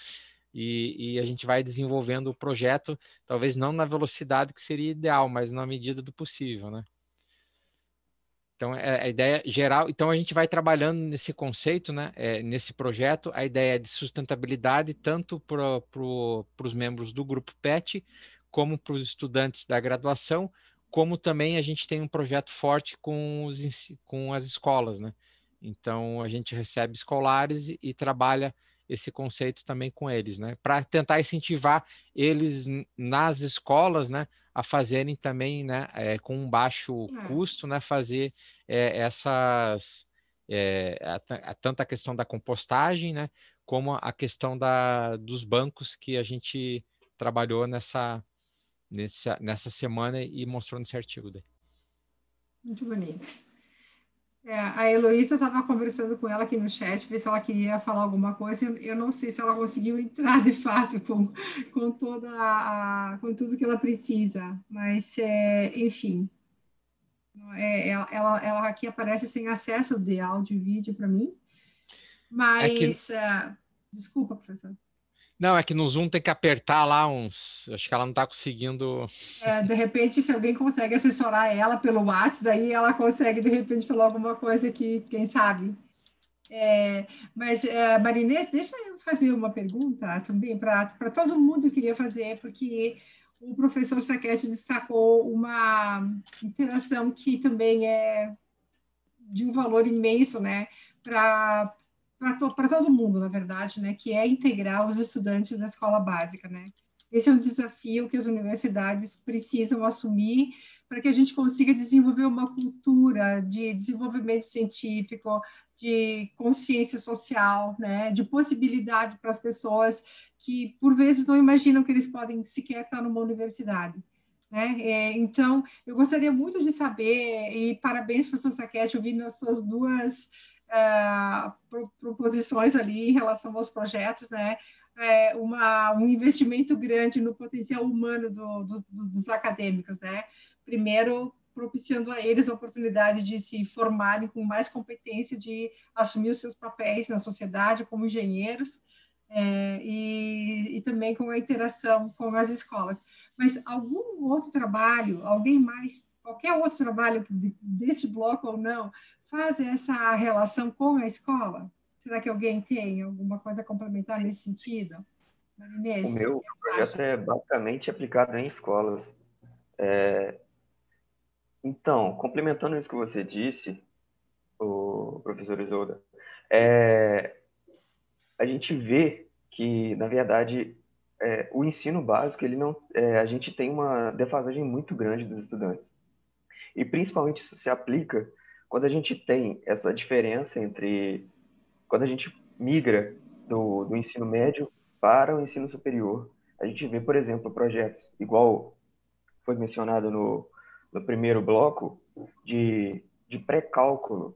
e a gente vai desenvolvendo o projeto, talvez não na velocidade que seria ideal, mas na medida do possível, né? Então a ideia geral, então a gente vai trabalhando nesse conceito, né, nesse projeto. A ideia é de sustentabilidade tanto para os membros do grupo PET, como para os estudantes da graduação, como também a gente tem um projeto forte com as escolas, né? Então, a gente recebe escolares e trabalha esse conceito também com eles, né? Para tentar incentivar eles nas escolas, né? A fazerem também, né? Com um baixo custo, né? Fazer tanto a questão da compostagem, né? Como a questão dos bancos que a gente trabalhou nessa semana e mostrou nesse artigo daí. Muito bonito. A Heloísa estava conversando com ela aqui no chat, ver se ela queria falar alguma coisa. Eu não sei se ela conseguiu entrar de fato com tudo que ela precisa, mas enfim. Ela aqui aparece sem acesso de áudio e vídeo para mim, mas desculpa, professor. Não, é que no Zoom tem que apertar lá acho que ela não está conseguindo. De repente, se alguém consegue assessorar ela pelo WhatsApp, daí ela consegue, de repente, falar alguma coisa que, quem sabe. Mas, Marinês, deixa eu fazer uma pergunta também para todo mundo, eu queria fazer, porque o professor Saquete destacou uma interação que também é de um valor imenso, né, para todo mundo, na verdade, né, que é integrar os estudantes da escola básica, né. Esse é um desafio que as universidades precisam assumir para que a gente consiga desenvolver uma cultura de desenvolvimento científico, de consciência social, né, de possibilidade para as pessoas que, por vezes, não imaginam que eles podem sequer estar numa universidade. Né? Então, eu gostaria muito de saber, e parabéns, professor Saquete, eu vi nas suas duas proposições ali em relação aos projetos, né? Um investimento grande no potencial humano dos acadêmicos, né? Primeiro, propiciando a eles a oportunidade de se formarem com mais competência, de assumir os seus papéis na sociedade como engenheiros, e também com a interação com as escolas. Mas algum outro trabalho, alguém mais qualquer outro trabalho desse bloco ou não, faz essa relação com a escola? Será que alguém tem alguma coisa complementar nesse sentido? Marinês, O meu projeto é basicamente aplicado em escolas. Então, complementando isso que você disse, o professor Isolda, a gente vê que, na verdade, o ensino básico, ele não, a gente tem uma defasagem muito grande dos estudantes. E, principalmente, isso se aplica quando a gente tem essa diferença entre... Quando a gente migra do ensino médio para o ensino superior. A gente vê, por exemplo, projetos, igual foi mencionado no primeiro bloco, de pré-cálculo.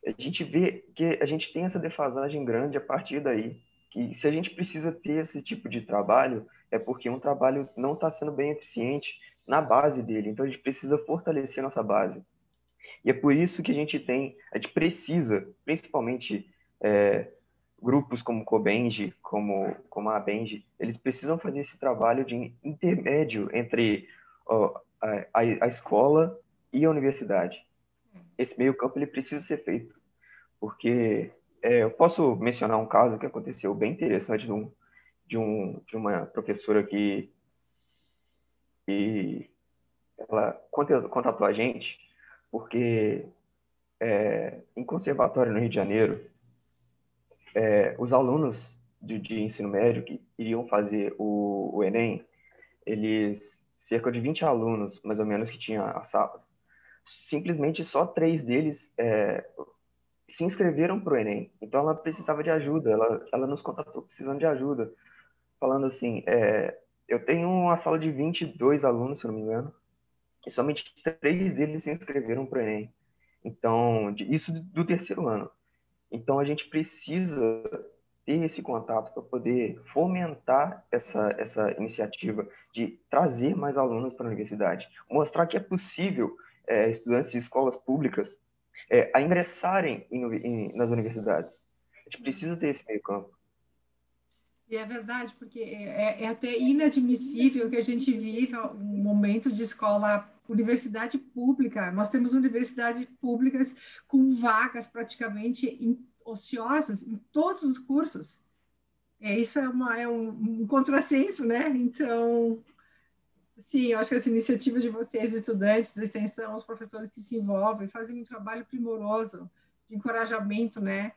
A gente vê que a gente tem essa defasagem grande a partir daí. Que se a gente precisa ter esse tipo de trabalho, é porque um trabalho não está sendo bem eficiente na base dele. Então, a gente precisa fortalecer nossa base. E é por isso que a gente precisa, principalmente grupos como o Cobenji, como a Abenji, eles precisam fazer esse trabalho de intermédio entre a escola e a universidade. Esse meio campo ele precisa ser feito, porque eu posso mencionar um caso que aconteceu bem interessante de uma professora que ela contatou a gente, porque em conservatório no Rio de Janeiro, os alunos de ensino médio que iriam fazer o Enem, cerca de 20 alunos, mais ou menos, que tinham as salas, simplesmente só 3 deles se inscreveram para o Enem. Então, ela precisava de ajuda, ela nos contatou precisando de ajuda, falando assim, eu tenho uma sala de 22 alunos, se eu não me engano, e somente 3 deles se inscreveram para o Enem. Então, isso do terceiro ano. Então, a gente precisa ter esse contato para poder fomentar essa iniciativa de trazer mais alunos para a universidade. Mostrar que é possível estudantes de escolas públicas a ingressarem nas universidades. A gente precisa ter esse meio campo. E é verdade, porque é até inadmissível que a gente viva um momento de universidade pública. Nós temos universidades públicas com vagas praticamente ociosas em todos os cursos. Isso é um contrassenso, né? Então, sim, eu acho que essa iniciativa de vocês, estudantes da extensão, os professores que se envolvem, fazem um trabalho primoroso de encorajamento, né?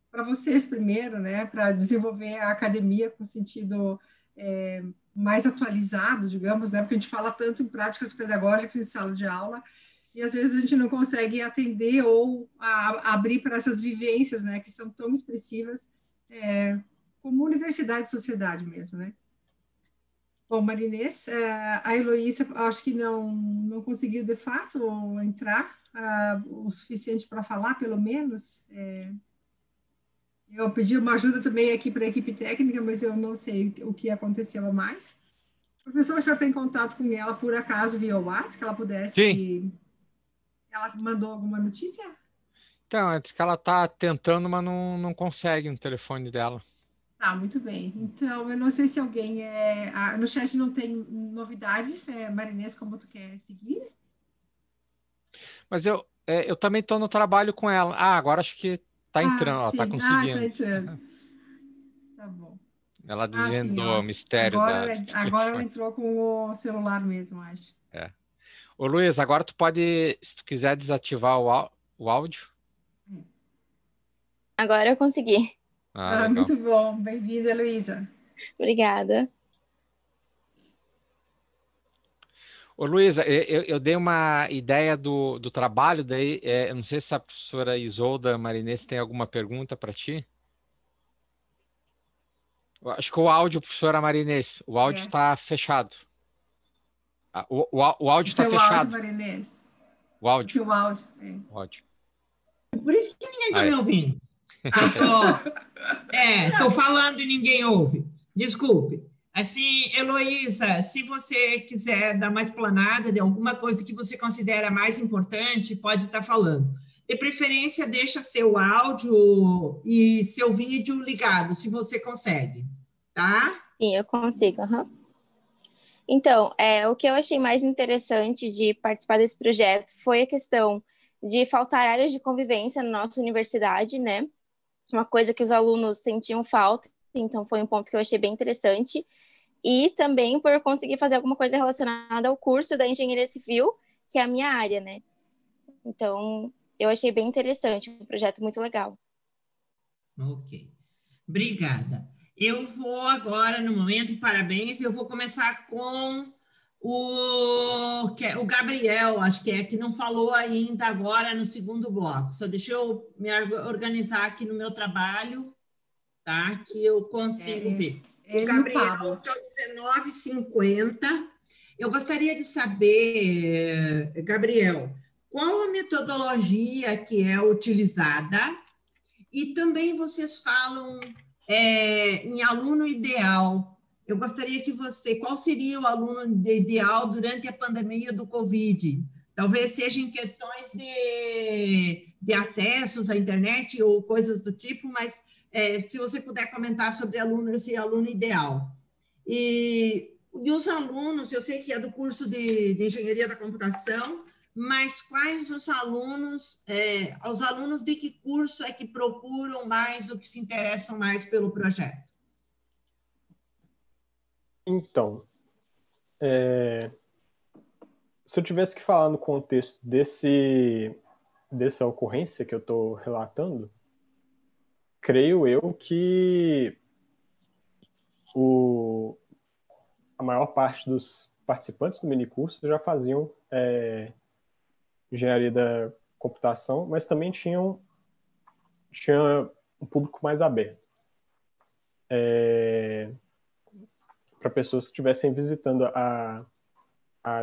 Para vocês primeiro, né? Para desenvolver a academia com sentido mais atualizado, digamos, né? Porque a gente fala tanto em práticas pedagógicas em sala de aula, e às vezes a gente não consegue atender ou abrir para essas vivências, né? Que são tão expressivas, como universidade e sociedade mesmo, né? Bom, Marinês, a Heloísa acho que não conseguiu de fato entrar o suficiente para falar, pelo menos. Eu pedi uma ajuda também aqui para a equipe técnica, mas eu não sei o que aconteceu a mais. Professor, o senhor tem contato com ela, por acaso, via WhatsApp, que ela pudesse... Sim. Ela mandou alguma notícia? Então, é que ela está tentando, mas não consegue no telefone dela. Tá, muito bem. Então, eu não sei se alguém... no chat não tem novidades. Marinês, como tu quer seguir? Mas eu também estou no trabalho com ela. Agora acho que está entrando, ela está conseguindo. Está entrando. Tá bom. Ela desvendou o mistério agora ela entrou com o celular mesmo, acho. Ô, Luiz, agora tu pode, se tu quiser, desativar o áudio. Agora eu consegui. Muito bom. Bem-vinda, Heloísa. Obrigada. Ô, Luísa, eu dei uma ideia do trabalho, daí eu não sei se a professora Isolda Marinês tem alguma pergunta para ti. Eu acho que o áudio, professora Marinês, o áudio está fechado. O áudio está fechado. Áudio, Marinês. O áudio. O áudio. O áudio. Por isso que ninguém está me ouvindo. Estou falando e ninguém ouve. Desculpe. Assim, Heloísa, se você quiser dar uma explanada de alguma coisa que você considera mais importante, pode estar falando. De preferência, deixa seu áudio e seu vídeo ligado, se você consegue, tá? Sim, eu consigo. Então, o que eu achei mais interessante de participar desse projeto foi a questão de faltar áreas de convivência na nossa universidade, né? Uma coisa que os alunos sentiam falta, então foi um ponto que eu achei bem interessante. E também por conseguir fazer alguma coisa relacionada ao curso da Engenharia Civil, que é a minha área, né? Então, eu achei bem interessante, um projeto muito legal. Ok. Obrigada. Eu vou agora, no momento, parabéns, eu vou começar com o Gabriel, acho que não falou ainda agora no segundo bloco. Só deixa eu me organizar aqui no meu trabalho, tá? Que eu consigo ver. O Gabriel, são 19h50. Eu gostaria de saber, Gabriel, qual a metodologia que é utilizada? E também vocês falam em aluno ideal. Eu gostaria que qual seria o aluno ideal durante a pandemia do Covid? Talvez seja em questões de acessos à internet ou coisas do tipo, mas se você puder comentar sobre esse aluno ideal. E os alunos, eu sei que é do curso de Engenharia da Computação, mas quais os alunos de que curso é que procuram mais ou que se interessam mais pelo projeto? Então, se eu tivesse que falar no contexto dessa ocorrência que eu estou relatando, creio eu que a maior parte dos participantes do minicurso já faziam engenharia da computação, mas também tinha um público mais aberto. Para pessoas que estivessem visitando a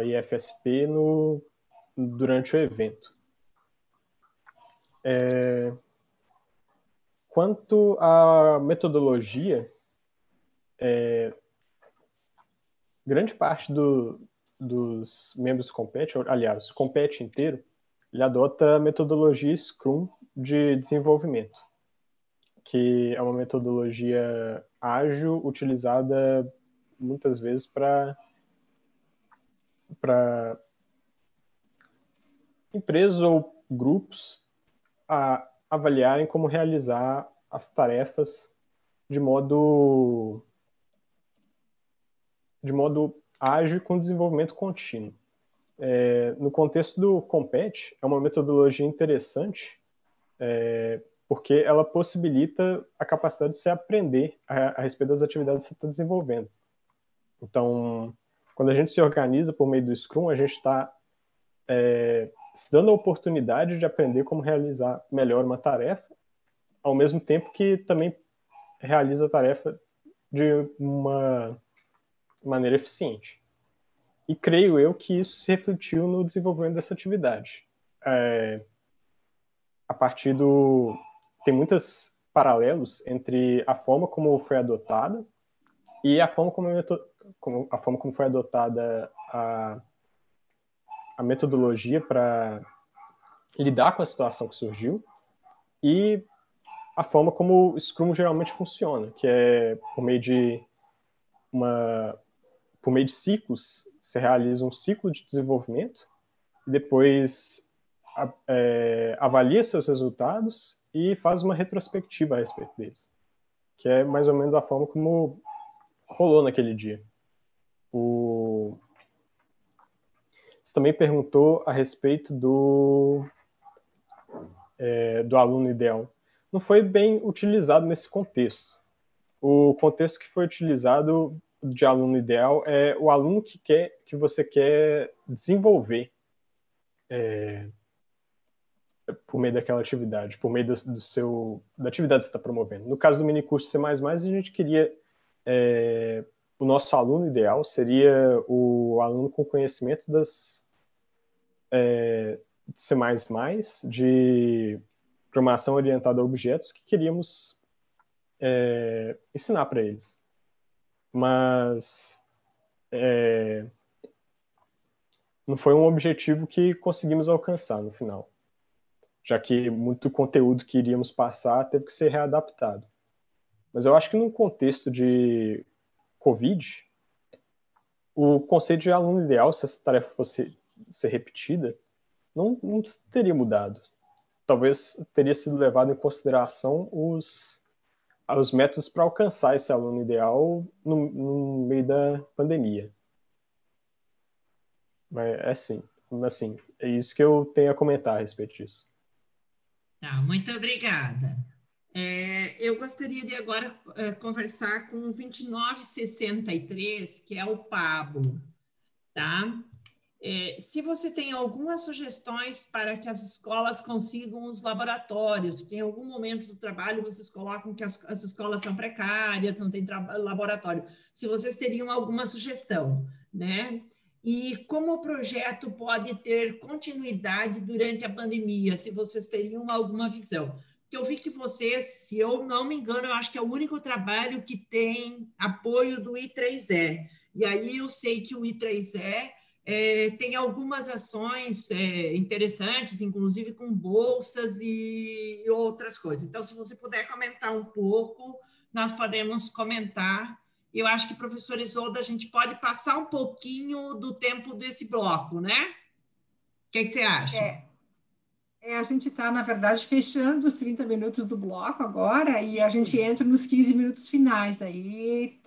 IFSP durante o evento. Quanto à metodologia, grande parte dos membros do Compete, aliás, o Compete inteiro, ele adota a metodologia Scrum de desenvolvimento, que é uma metodologia ágil utilizada muitas vezes para empresas ou grupos a avaliarem como realizar as tarefas de modo ágil com desenvolvimento contínuo. No contexto do Compete, é uma metodologia interessante, porque ela possibilita a capacidade de se aprender a respeito das atividades que você está desenvolvendo. Então, quando a gente se organiza por meio do Scrum, a gente está se dando a oportunidade de aprender como realizar melhor uma tarefa, ao mesmo tempo que também realiza a tarefa de uma maneira eficiente. E creio eu que isso se refletiu no desenvolvimento dessa atividade. A partir tem muitos paralelos entre a forma como foi adotada e a forma como foi adotada a metodologia para lidar com a situação que surgiu e a forma como o Scrum geralmente funciona, que é por meio de ciclos. Você realiza um ciclo de desenvolvimento e depois avalia seus resultados e faz uma retrospectiva a respeito deles, que é mais ou menos a forma como rolou naquele dia. Você também perguntou a respeito do aluno ideal. Não foi bem utilizado nesse contexto. O contexto que foi utilizado de aluno ideal é o aluno que você quer desenvolver por meio daquela atividade, por meio da atividade que você está promovendo. No caso do minicurso C++, a gente queria o nosso aluno ideal seria o aluno com conhecimento de C++, de programação orientada a objetos, que queríamos ensinar para eles. Mas não foi um objetivo que conseguimos alcançar no final, já que muito conteúdo que iríamos passar teve que ser readaptado. Mas eu acho que no contexto de Covid, o conceito de aluno ideal, se essa tarefa fosse ser repetida, não teria mudado. Talvez teria sido levado em consideração os métodos para alcançar esse aluno ideal no meio da pandemia. Mas assim, é isso que eu tenho a comentar a respeito disso. Tá, muito obrigada. Eu gostaria de agora conversar com o 2963, que é o Pablo, tá? Se você tem algumas sugestões para que as escolas consigam os laboratórios, que em algum momento do trabalho vocês colocam que as escolas são precárias, não tem laboratório. Se vocês teriam alguma sugestão, né? E como o projeto pode ter continuidade durante a pandemia, se vocês teriam alguma visão. Porque eu vi que vocês, se eu não me engano, eu acho que é o único trabalho que tem apoio do I3E. E aí eu sei que o I3E tem algumas ações interessantes, inclusive com bolsas e outras coisas. Então, se você puder comentar um pouco, nós podemos comentar. Eu acho que, professor Isolda, a gente pode passar um pouquinho do tempo desse bloco, né? O que você acha? A gente está, na verdade, fechando os 30 minutos do bloco agora e a gente entra nos 15 minutos finais. Daí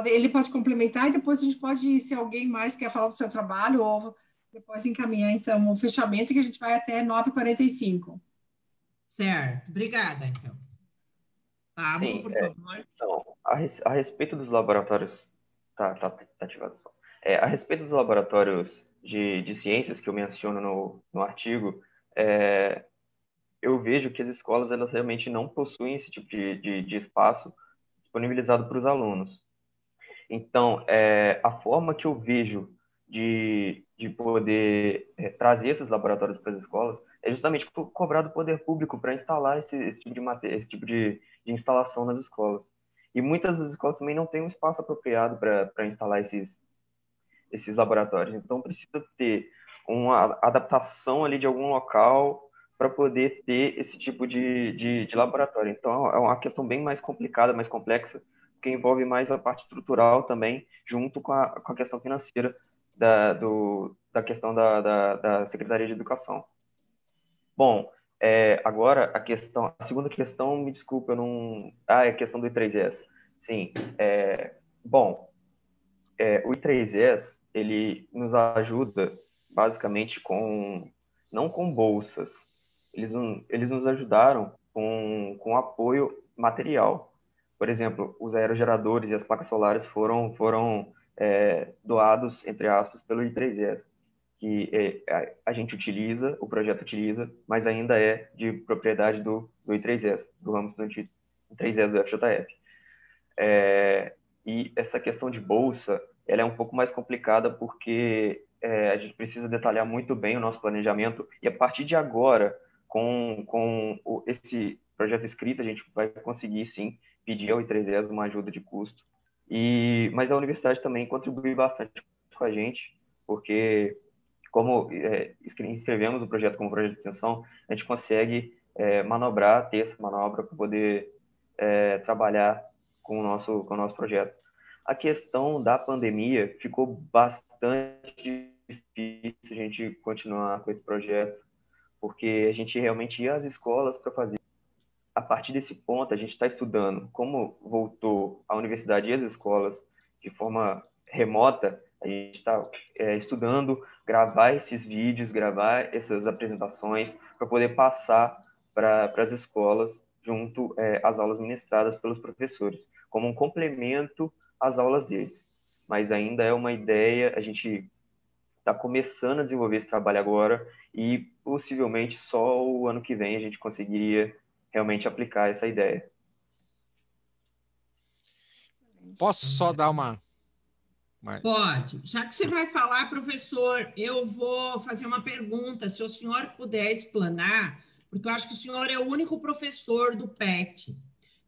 ele pode complementar e depois a gente pode, se alguém mais quer falar do seu trabalho, ou depois encaminhar, então, o fechamento, que a gente vai até 9h45. Certo. Obrigada, então. Pablo, Sim, por favor. Então, a respeito dos laboratórios... Tá ativado. A respeito dos laboratórios de ciências que eu menciono no artigo, eu vejo que as escolas elas realmente não possuem esse tipo de espaço disponibilizado para os alunos. Então, a forma que eu vejo de poder trazer esses laboratórios para as escolas é justamente cobrar do poder público para instalar esse tipo de instalação nas escolas. E muitas das escolas também não têm um espaço apropriado para instalar esses laboratórios. Então, precisa ter uma adaptação ali de algum local para poder ter esse tipo de laboratório. Então, é uma questão bem mais complicada, mais complexa, que envolve mais a parte estrutural também, junto com a questão financeira da questão da Secretaria de Educação. Bom, agora a segunda questão, me desculpa, eu não... é a questão do I3S. Sim, bom, o I3S, ele nos ajuda basicamente não com bolsas, eles nos ajudaram com apoio material. Por exemplo, os aerogeradores e as placas solares foram doados, entre aspas, pelo I3S, que a gente utiliza, o projeto utiliza, mas ainda é de propriedade do I3S, do ramo estudantil I3S do FJF. E essa questão de bolsa, ela é um pouco mais complicada porque a gente precisa detalhar muito bem o nosso planejamento e a partir de agora, com esse projeto escrito, a gente vai conseguir, sim, pedir ao I3S uma ajuda de custo. Mas a universidade também contribui bastante com a gente, porque como inscrevemos o projeto como projeto de extensão, a gente consegue ter essa manobra para poder trabalhar com o nosso projeto. A questão da pandemia ficou bastante difícil a gente continuar com esse projeto, porque a gente realmente ia às escolas para fazer. A partir desse ponto, a gente está estudando como voltou a universidade e as escolas de forma remota, a gente está estudando gravar esses vídeos, gravar essas apresentações para poder passar para as escolas junto às aulas ministradas pelos professores, como um complemento às aulas deles. Mas ainda é uma ideia, a gente está começando a desenvolver esse trabalho agora e possivelmente só o ano que vem a gente conseguiria realmente aplicar essa ideia. Posso só dar uma... Pode. Já que você vai falar, professor, eu vou fazer uma pergunta, se o senhor puder explanar, porque eu acho que o senhor é o único professor do PET.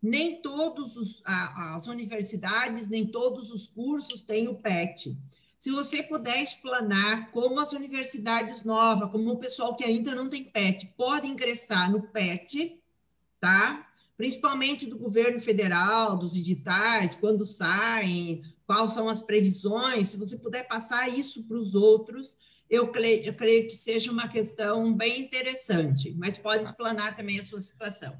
Nem todas as universidades, nem todos os cursos têm o PET. Se você puder explanar como as universidades novas, como o pessoal que ainda não tem PET, pode ingressar no PET, tá? Principalmente do governo federal, dos editais, quando saem, quais são as previsões, se você puder passar isso para os outros, eu creio que seja uma questão bem interessante, mas pode explanar também a sua situação.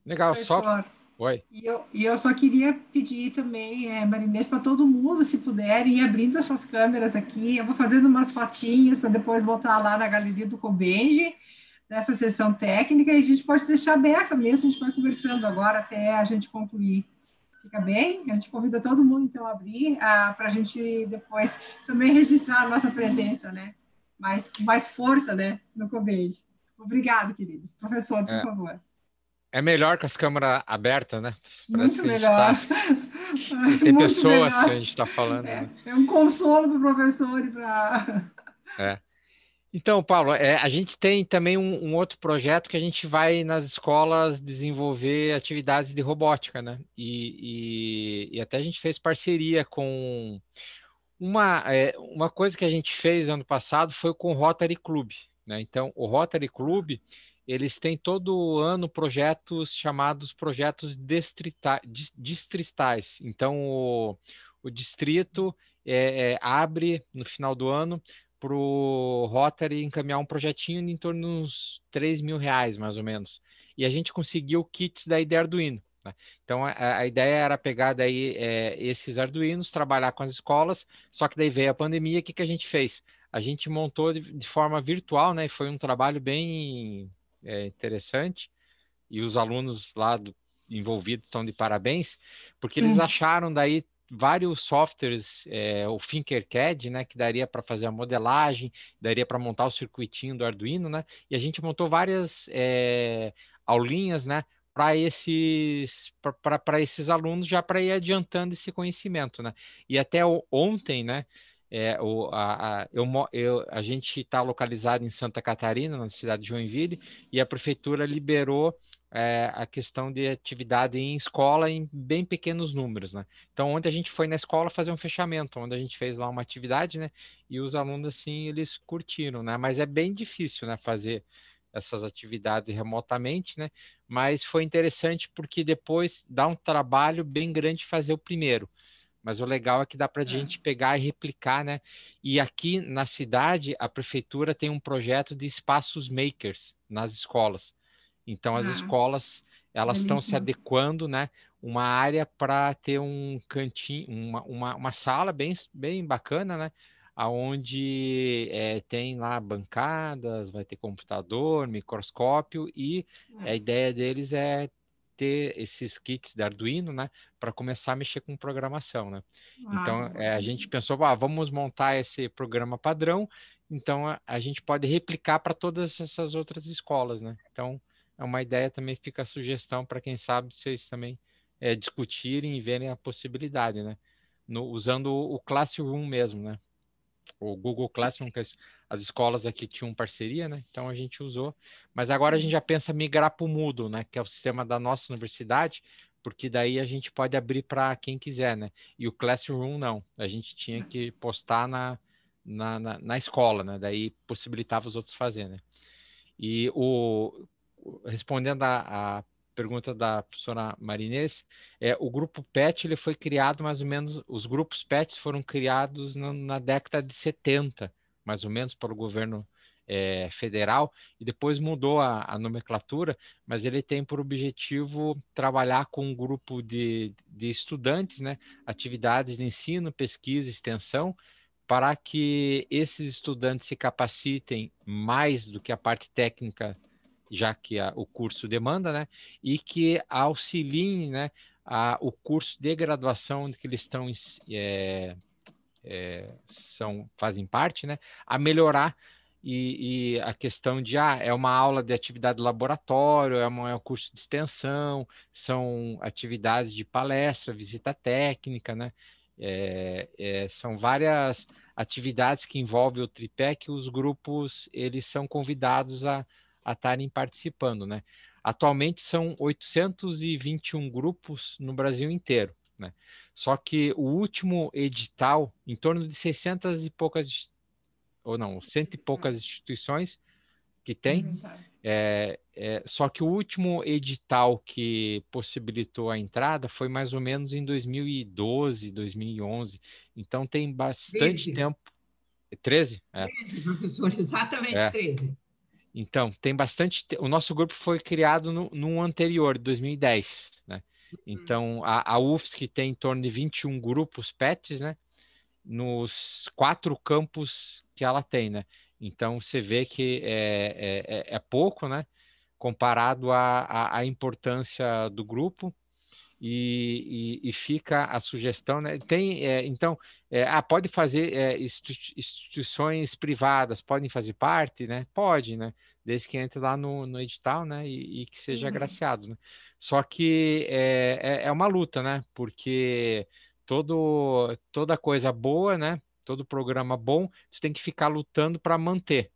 Legal, Professor, só... Oi. E eu só queria pedir também, Marinês, para todo mundo, se puder, ir abrindo as suas câmeras aqui. Eu vou fazendo umas fotinhas para depois botar lá na galeria do Cobenge, dessa sessão técnica, e a gente pode deixar aberta mesmo, a gente vai conversando agora até a gente concluir. Fica bem? A gente convida todo mundo, então, a abrir, para a gente depois também registrar a nossa presença, né? Com mais força, né, no Cobenge. Obrigado, queridos. Professor, por favor. É melhor com as câmeras abertas, né? Muito melhor. Tem muito pessoas melhor. que a gente está falando. Né? É um consolo para o professor e para... Então, Paulo, a gente tem também um outro projeto que a gente vai nas escolas desenvolver atividades de robótica, né? E até a gente fez parceria com... Uma coisa que a gente fez ano passado foi com o Rotary Club, né? Então, o Rotary Club... eles têm todo ano projetos chamados projetos distritais. Então, o distrito abre no final do ano para o Rotary encaminhar um projetinho em torno de uns R$3.000, mais ou menos. E a gente conseguiu kits daí de Arduino. Né? Então, a ideia era pegar daí esses Arduinos, trabalhar com as escolas, só que daí veio a pandemia, o que a gente fez? A gente montou de forma virtual, né? E foi um trabalho bem... interessante, e os alunos lá envolvidos estão de parabéns, porque eles acharam daí vários softwares, o Tinkercad, né, que daria para fazer a modelagem, daria para montar o circuitinho do Arduino, né, e a gente montou várias aulinhas, né, para esses alunos, já para ir adiantando esse conhecimento, né, e até ontem, né, a gente está localizado em Santa Catarina, na cidade de Joinville, e a prefeitura liberou a questão de atividade em escola em bem pequenos números, né? Então, ontem a gente foi na escola fazer um fechamento, onde a gente fez lá uma atividade, né? E os alunos, assim, eles curtiram, né? Mas é bem difícil, né? Fazer essas atividades remotamente, né? Mas foi interessante porque depois dá um trabalho bem grande fazer o primeiro. Mas o legal é que dá para a gente pegar e replicar, né? E aqui na cidade, a prefeitura tem um projeto de espaços makers nas escolas. Então, as escolas, elas estão se adequando, né? Uma área para ter um cantinho, uma sala bem bacana, né? Onde tem lá bancadas, vai ter computador, microscópio, e a ideia deles é ter esses kits de Arduino, né, para começar a mexer com programação, né? Então, a gente pensou, vamos montar esse programa padrão, então a gente pode replicar para todas essas outras escolas, né? Então, é uma ideia também, fica a sugestão para quem sabe vocês também discutirem e verem a possibilidade, né? Usando o Classroom mesmo, né? O Google Classroom, que as escolas aqui tinham parceria, né? Então a gente usou. Mas agora a gente já pensa migrar para o Moodle, né? Que é o sistema da nossa universidade, porque daí a gente pode abrir para quem quiser, né? E o Classroom não. A gente tinha que postar na escola, né? Daí possibilitava os outros fazer, né? E respondendo a pergunta da professora Marinês, o grupo PET ele foi criado mais ou menos, os grupos PET foram criados na década de 70, mais ou menos, pelo governo federal, e depois mudou a nomenclatura, mas ele tem por objetivo trabalhar com um grupo de estudantes, né, atividades de ensino, pesquisa e extensão, para que esses estudantes se capacitem mais do que a parte técnica, já que o curso demanda, né? E que auxiliem, né, o curso de graduação que eles estão fazem parte, né? A melhorar e a questão de é uma aula de atividade de laboratório, é um curso de extensão, são atividades de palestra, visita técnica, né? São várias atividades que envolvem o tripé que os grupos eles são convidados a estarem participando, né? Atualmente são 821 grupos no Brasil inteiro, né? Só que o último edital, em torno de 600 e poucas, ou não, 100 e poucas instituições que tem. Só que o último edital que possibilitou a entrada foi mais ou menos em 2012, 2011. Então tem bastante 13. tempo. 13? 13, professor, exatamente 13. Então, tem bastante. O nosso grupo foi criado num anterior, 2010, né? Então, a UFSC tem em torno de 21 grupos PETs, né? Nos 4 campos que ela tem, né? Então, você vê que é pouco, né? Comparado à importância do grupo. E fica a sugestão, né? Pode fazer instituições privadas, podem fazer parte, né? Pode, né? Desde que entre lá no edital, né? E que seja agraciado, né? Só que é uma luta, né? Porque toda coisa boa, né? Todo programa bom, você tem que ficar lutando para manter.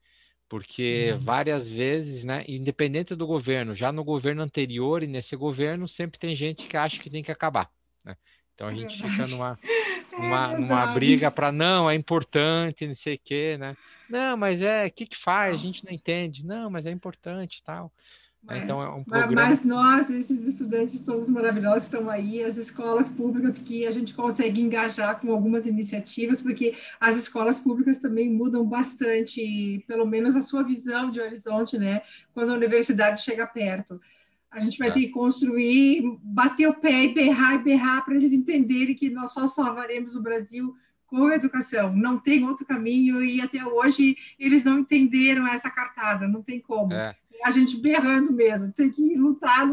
Porque várias vezes, né, independente do governo, já no governo anterior e nesse governo, sempre tem gente que acha que tem que acabar, né? Então a gente fica numa briga para não, é importante, não sei o quê, né? Não, mas o que faz? A gente não entende. Não, mas é importante e tal. Então é um programa... Mas nós, esses estudantes todos maravilhosos, estão aí, as escolas públicas que a gente consegue engajar com algumas iniciativas, porque as escolas públicas também mudam bastante, pelo menos a sua visão de horizonte, né? Quando a universidade chega perto. A gente vai ter que construir, bater o pé e berrar para eles entenderem que nós só salvaremos o Brasil com a educação. Não tem outro caminho e até hoje eles não entenderam essa cartada, não tem como. A gente berrando mesmo, tem que lutar.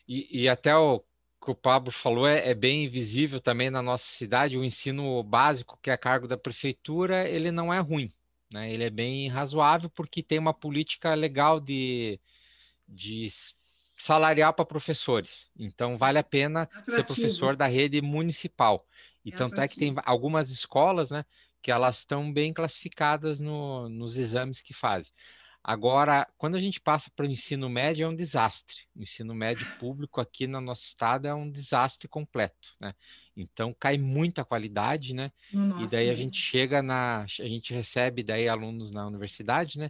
E até o que o Pablo falou é bem visível também na nossa cidade, o ensino básico, que é a cargo da prefeitura, ele não é ruim, né? Ele é bem razoável porque tem uma política legal de salarial para professores. Então, vale a pena ser professor da rede municipal. E tanto é que tem algumas escolas, né, que elas estão bem classificadas nos exames que fazem. Agora, quando a gente passa para o ensino médio, é um desastre. O ensino médio público aqui no nosso estado é um desastre completo, né? Então, cai muita qualidade, né? E daí a gente a gente recebe daí alunos na universidade, né?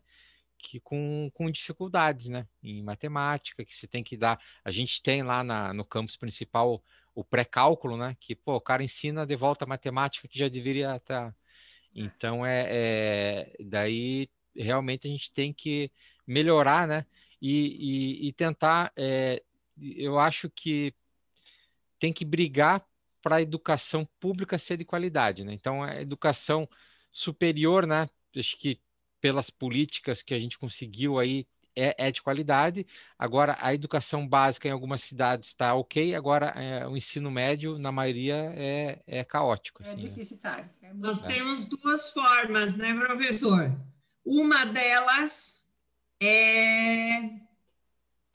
Que com dificuldades, né? Em matemática, que você tem que dar... A gente tem lá no campus principal o pré-cálculo, né? Que, o cara ensina de volta a matemática que já deveria estar... Então, daí realmente a gente tem que melhorar, né? E tentar... eu acho que tem que brigar para a educação pública ser de qualidade, né? Então, a educação superior, né? Acho que pelas políticas que a gente conseguiu aí, é de qualidade. Agora, a educação básica em algumas cidades está ok, agora o ensino médio, na maioria, é caótico. É assim, deficitário. Né? Nós temos 2 formas, né, professor? Uma delas é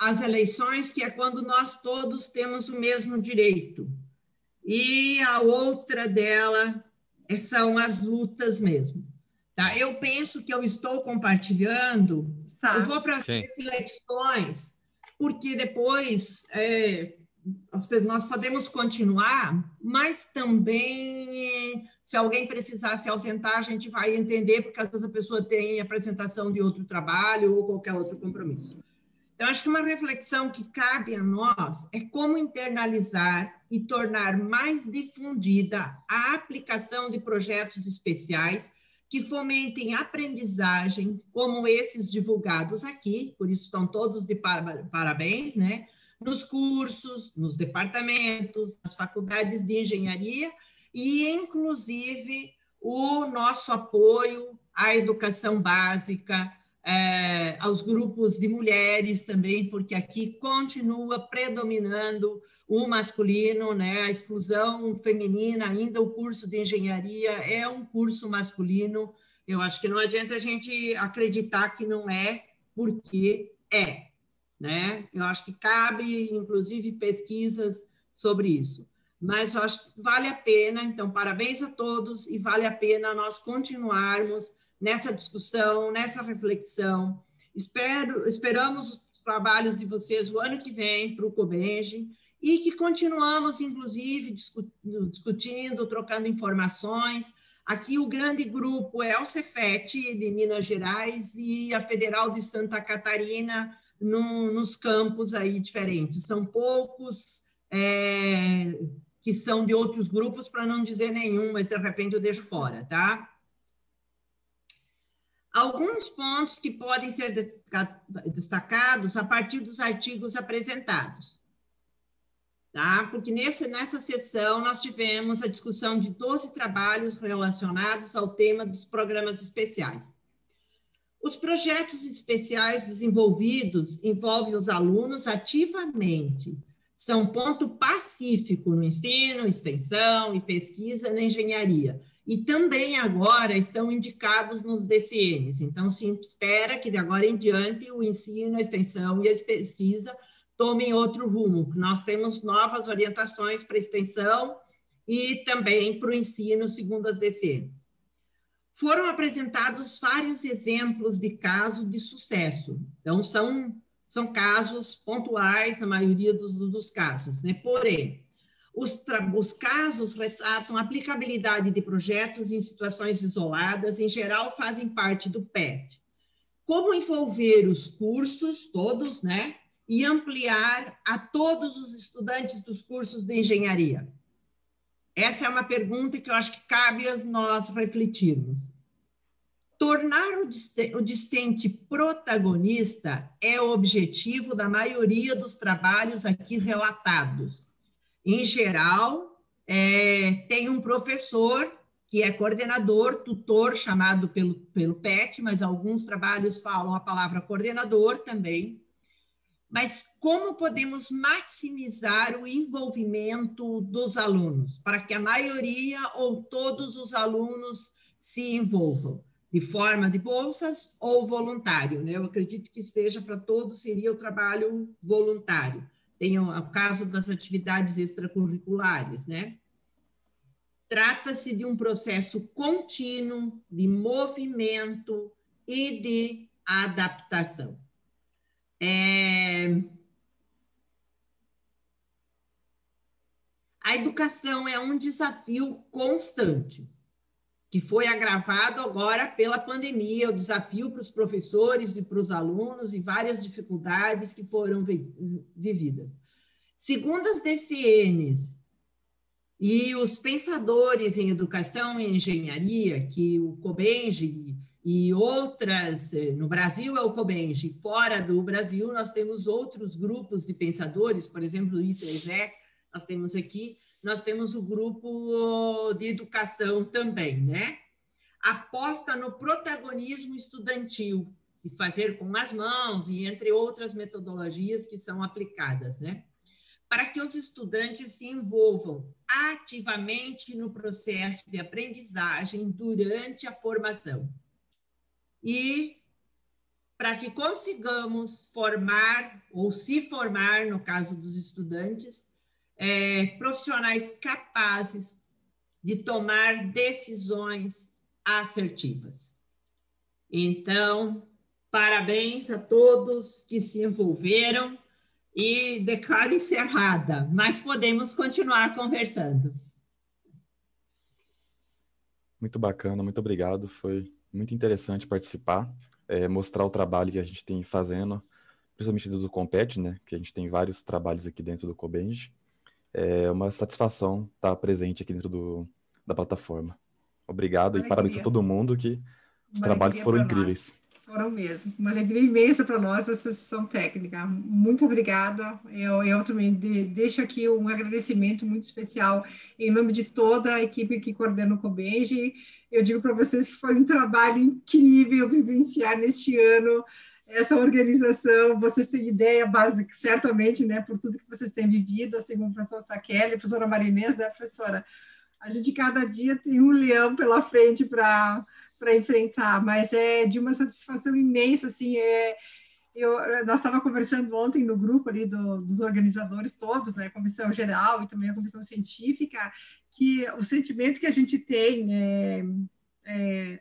as eleições, que é quando nós todos temos o mesmo direito. E a outra dela são as lutas mesmo. Tá? Eu penso que eu estou compartilhando, eu vou para as reflexões, porque depois nós podemos continuar, mas também, se alguém precisar se ausentar, a gente vai entender, porque às vezes a pessoa tem apresentação de outro trabalho ou qualquer outro compromisso. Então, acho que uma reflexão que cabe a nós é como internalizar e tornar mais difundida a aplicação de projetos especiais que fomentem aprendizagem, como esses divulgados aqui, por isso estão todos de parabéns, né? Nos cursos, nos departamentos, nas faculdades de engenharia e, inclusive, o nosso apoio à educação básica, aos grupos de mulheres também, porque aqui continua predominando o masculino, né? A exclusão feminina, ainda o curso de engenharia é um curso masculino. Eu acho que não adianta a gente acreditar que não é, porque né? Eu acho que cabe, inclusive, pesquisas sobre isso. Mas eu acho que vale a pena, então, parabéns a todos, e vale a pena nós continuarmos nessa discussão, nessa reflexão. Esperamos os trabalhos de vocês o ano que vem para o COBENGE e que continuamos, inclusive, discutindo, trocando informações. Aqui o grande grupo é o Cefet, de Minas Gerais, e a Federal de Santa Catarina, nos campos aí diferentes. São poucos que são de outros grupos, para não dizer nenhum, mas de repente eu deixo fora, tá? Alguns pontos que podem ser destacados a partir dos artigos apresentados. Tá? Porque nessa sessão nós tivemos a discussão de 12 trabalhos relacionados ao tema dos programas especiais. Os projetos especiais desenvolvidos envolvem os alunos ativamente, são ponto pacífico no ensino, extensão e pesquisa na engenharia. E também agora estão indicados nos DCNs. Então, se espera que de agora em diante o ensino, a extensão e a pesquisa tomem outro rumo. Nós temos novas orientações para a extensão e também para o ensino segundo as DCNs. Foram apresentados vários exemplos de casos de sucesso. Então, são casos pontuais na maioria dos casos, né? Porém, os casos retratam a aplicabilidade de projetos em situações isoladas, em geral fazem parte do PET. Como envolver os cursos todos, né? E ampliar a todos os estudantes dos cursos de engenharia? Essa é uma pergunta que eu acho que cabe a nós refletirmos. Tornar o discente protagonista é o objetivo da maioria dos trabalhos aqui relatados. Em geral, tem um professor que é coordenador, tutor, chamado pelo PET, mas alguns trabalhos falam a palavra coordenador também. Mas como podemos maximizar o envolvimento dos alunos, para que a maioria ou todos os alunos se envolvam, de forma de bolsas ou voluntário, né? Eu acredito que seja para todos, seria o trabalho voluntário. Tem o caso das atividades extracurriculares, né? Trata-se de um processo contínuo de movimento e de adaptação. A educação é um desafio constante, que foi agravado agora pela pandemia, o desafio para os professores e para os alunos e várias dificuldades que foram vividas. Segundo as DCNs e os pensadores em educação e engenharia, que o COBENGE e outras, no Brasil é o COBENGE, fora do Brasil nós temos outros grupos de pensadores, por exemplo, o I3E, nós temos o grupo de educação também, né? Aposta no protagonismo estudantil, de fazer com as mãos e entre outras metodologias que são aplicadas, né? Para que os estudantes se envolvam ativamente no processo de aprendizagem durante a formação. E para que consigamos formar, ou se formar, no caso dos estudantes, profissionais capazes de tomar decisões assertivas. Então, parabéns a todos que se envolveram e declaro encerrada, mas podemos continuar conversando. Muito bacana, muito obrigado. Foi muito interessante participar, mostrar o trabalho que a gente tem fazendo, principalmente do Compete, né? Que a gente tem vários trabalhos aqui dentro do COBENGE. É uma satisfação estar presente aqui dentro da plataforma. Obrigado e parabéns para todo mundo, que os trabalhos foram incríveis. Foram mesmo. Uma alegria imensa para nós essa sessão técnica. Muito obrigada. Eu também deixo aqui um agradecimento muito especial em nome de toda a equipe que coordena o COBENGE. Eu digo para vocês que foi um trabalho incrível vivenciar neste ano essa organização. Vocês têm ideia básica, certamente, né, por tudo que vocês têm vivido, assim como a professora Saqueli, a professora Marinês, né, professora? A gente cada dia tem um leão pela frente para enfrentar, mas é de uma satisfação imensa, assim, nós estávamos conversando ontem no grupo ali dos organizadores todos, né, a comissão geral e também a comissão científica, que o sentimento que a gente tem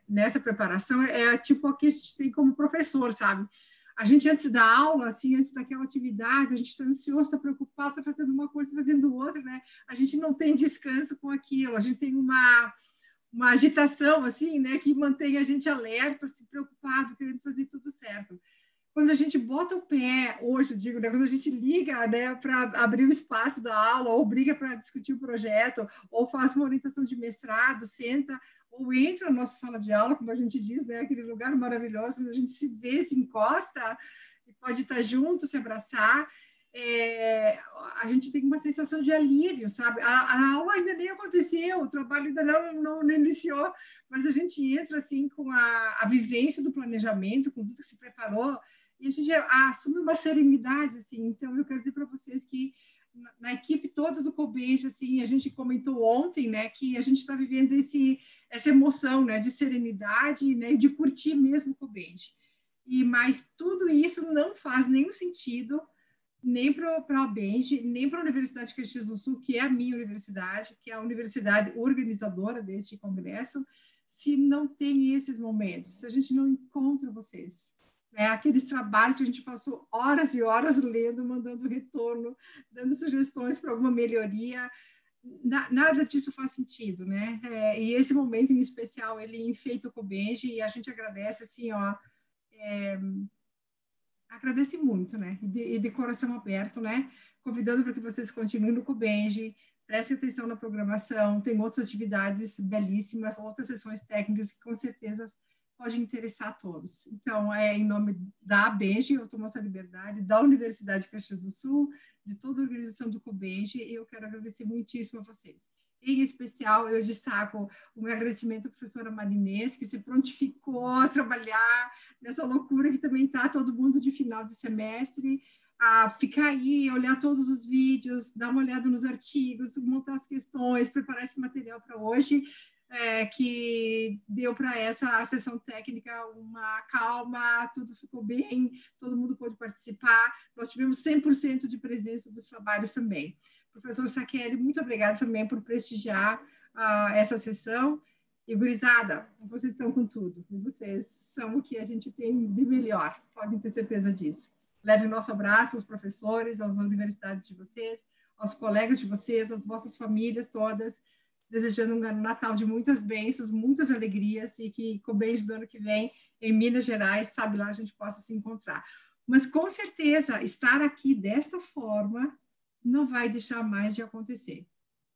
nessa preparação tipo o que a gente tem como professor, sabe? A gente, antes da aula, assim, antes daquela atividade, a gente está ansioso, está preocupado, está fazendo uma coisa, está fazendo outra, né? A gente não tem descanso com aquilo, a gente tem uma agitação, assim, né, que mantém a gente alerta, assim, preocupado, querendo fazer tudo certo. Quando a gente bota o pé, hoje eu digo, né, quando a gente liga, né, para abrir o espaço da aula, ou briga para discutir o projeto, ou faz uma orientação de mestrado, senta, ou entra na nossa sala de aula, como a gente diz, né, aquele lugar maravilhoso, onde a gente se vê, se encosta, e pode estar junto, se abraçar, a gente tem uma sensação de alívio, sabe? A aula ainda nem aconteceu, o trabalho ainda não iniciou, mas a gente entra, assim, com a vivência do planejamento, com tudo que se preparou, e a gente assume uma serenidade, assim. Então, eu quero dizer para vocês que na equipe toda do Cobenge, assim, a gente comentou ontem, né, que a gente está vivendo essa emoção, né, de serenidade, né, de curtir mesmo o Cobenge. Mas tudo isso não faz nenhum sentido nem para a UBENG, nem para a Universidade de Caxias do Sul, que é a minha universidade, que é a universidade organizadora deste congresso, se não tem esses momentos, se a gente não encontra vocês. Aqueles trabalhos que a gente passou horas e horas lendo, mandando retorno, dando sugestões para alguma melhoria, nada disso faz sentido, né? E esse momento em especial, ele enfeita o Cobenge, e a gente agradece, assim, ó, agradece muito, né? E de coração aberto, né? Convidando para que vocês continuem no Cobenge, prestem atenção na programação, tem outras atividades belíssimas, outras sessões técnicas que com certeza podem interessar a todos. Então, em nome da ABENGE, Automoção Liberdade, da Universidade de Caxias do Sul, de toda a organização do Cobenge, eu quero agradecer muitíssimo a vocês. Em especial, eu destaco um agradecimento à professora Marinês, que se prontificou a trabalhar nessa loucura que também está todo mundo de final de semestre, a ficar aí, olhar todos os vídeos, dar uma olhada nos artigos, montar as questões, preparar esse material para hoje, que deu para essa sessão técnica uma calma, tudo ficou bem, todo mundo pôde participar, nós tivemos 100% de presença dos trabalhos também. Professor Saqueri, muito obrigada também por prestigiar essa sessão. E, gurizada, vocês estão com tudo. E vocês são o que a gente tem de melhor. Podem ter certeza disso. Leve o nosso abraço aos professores, às universidades de vocês, aos colegas de vocês, às vossas famílias todas, desejando um Natal de muitas bênçãos, muitas alegrias, e que com o beijo do ano que vem, em Minas Gerais, sabe lá, a gente possa se encontrar. Mas, com certeza, estar aqui desta forma não vai deixar mais de acontecer,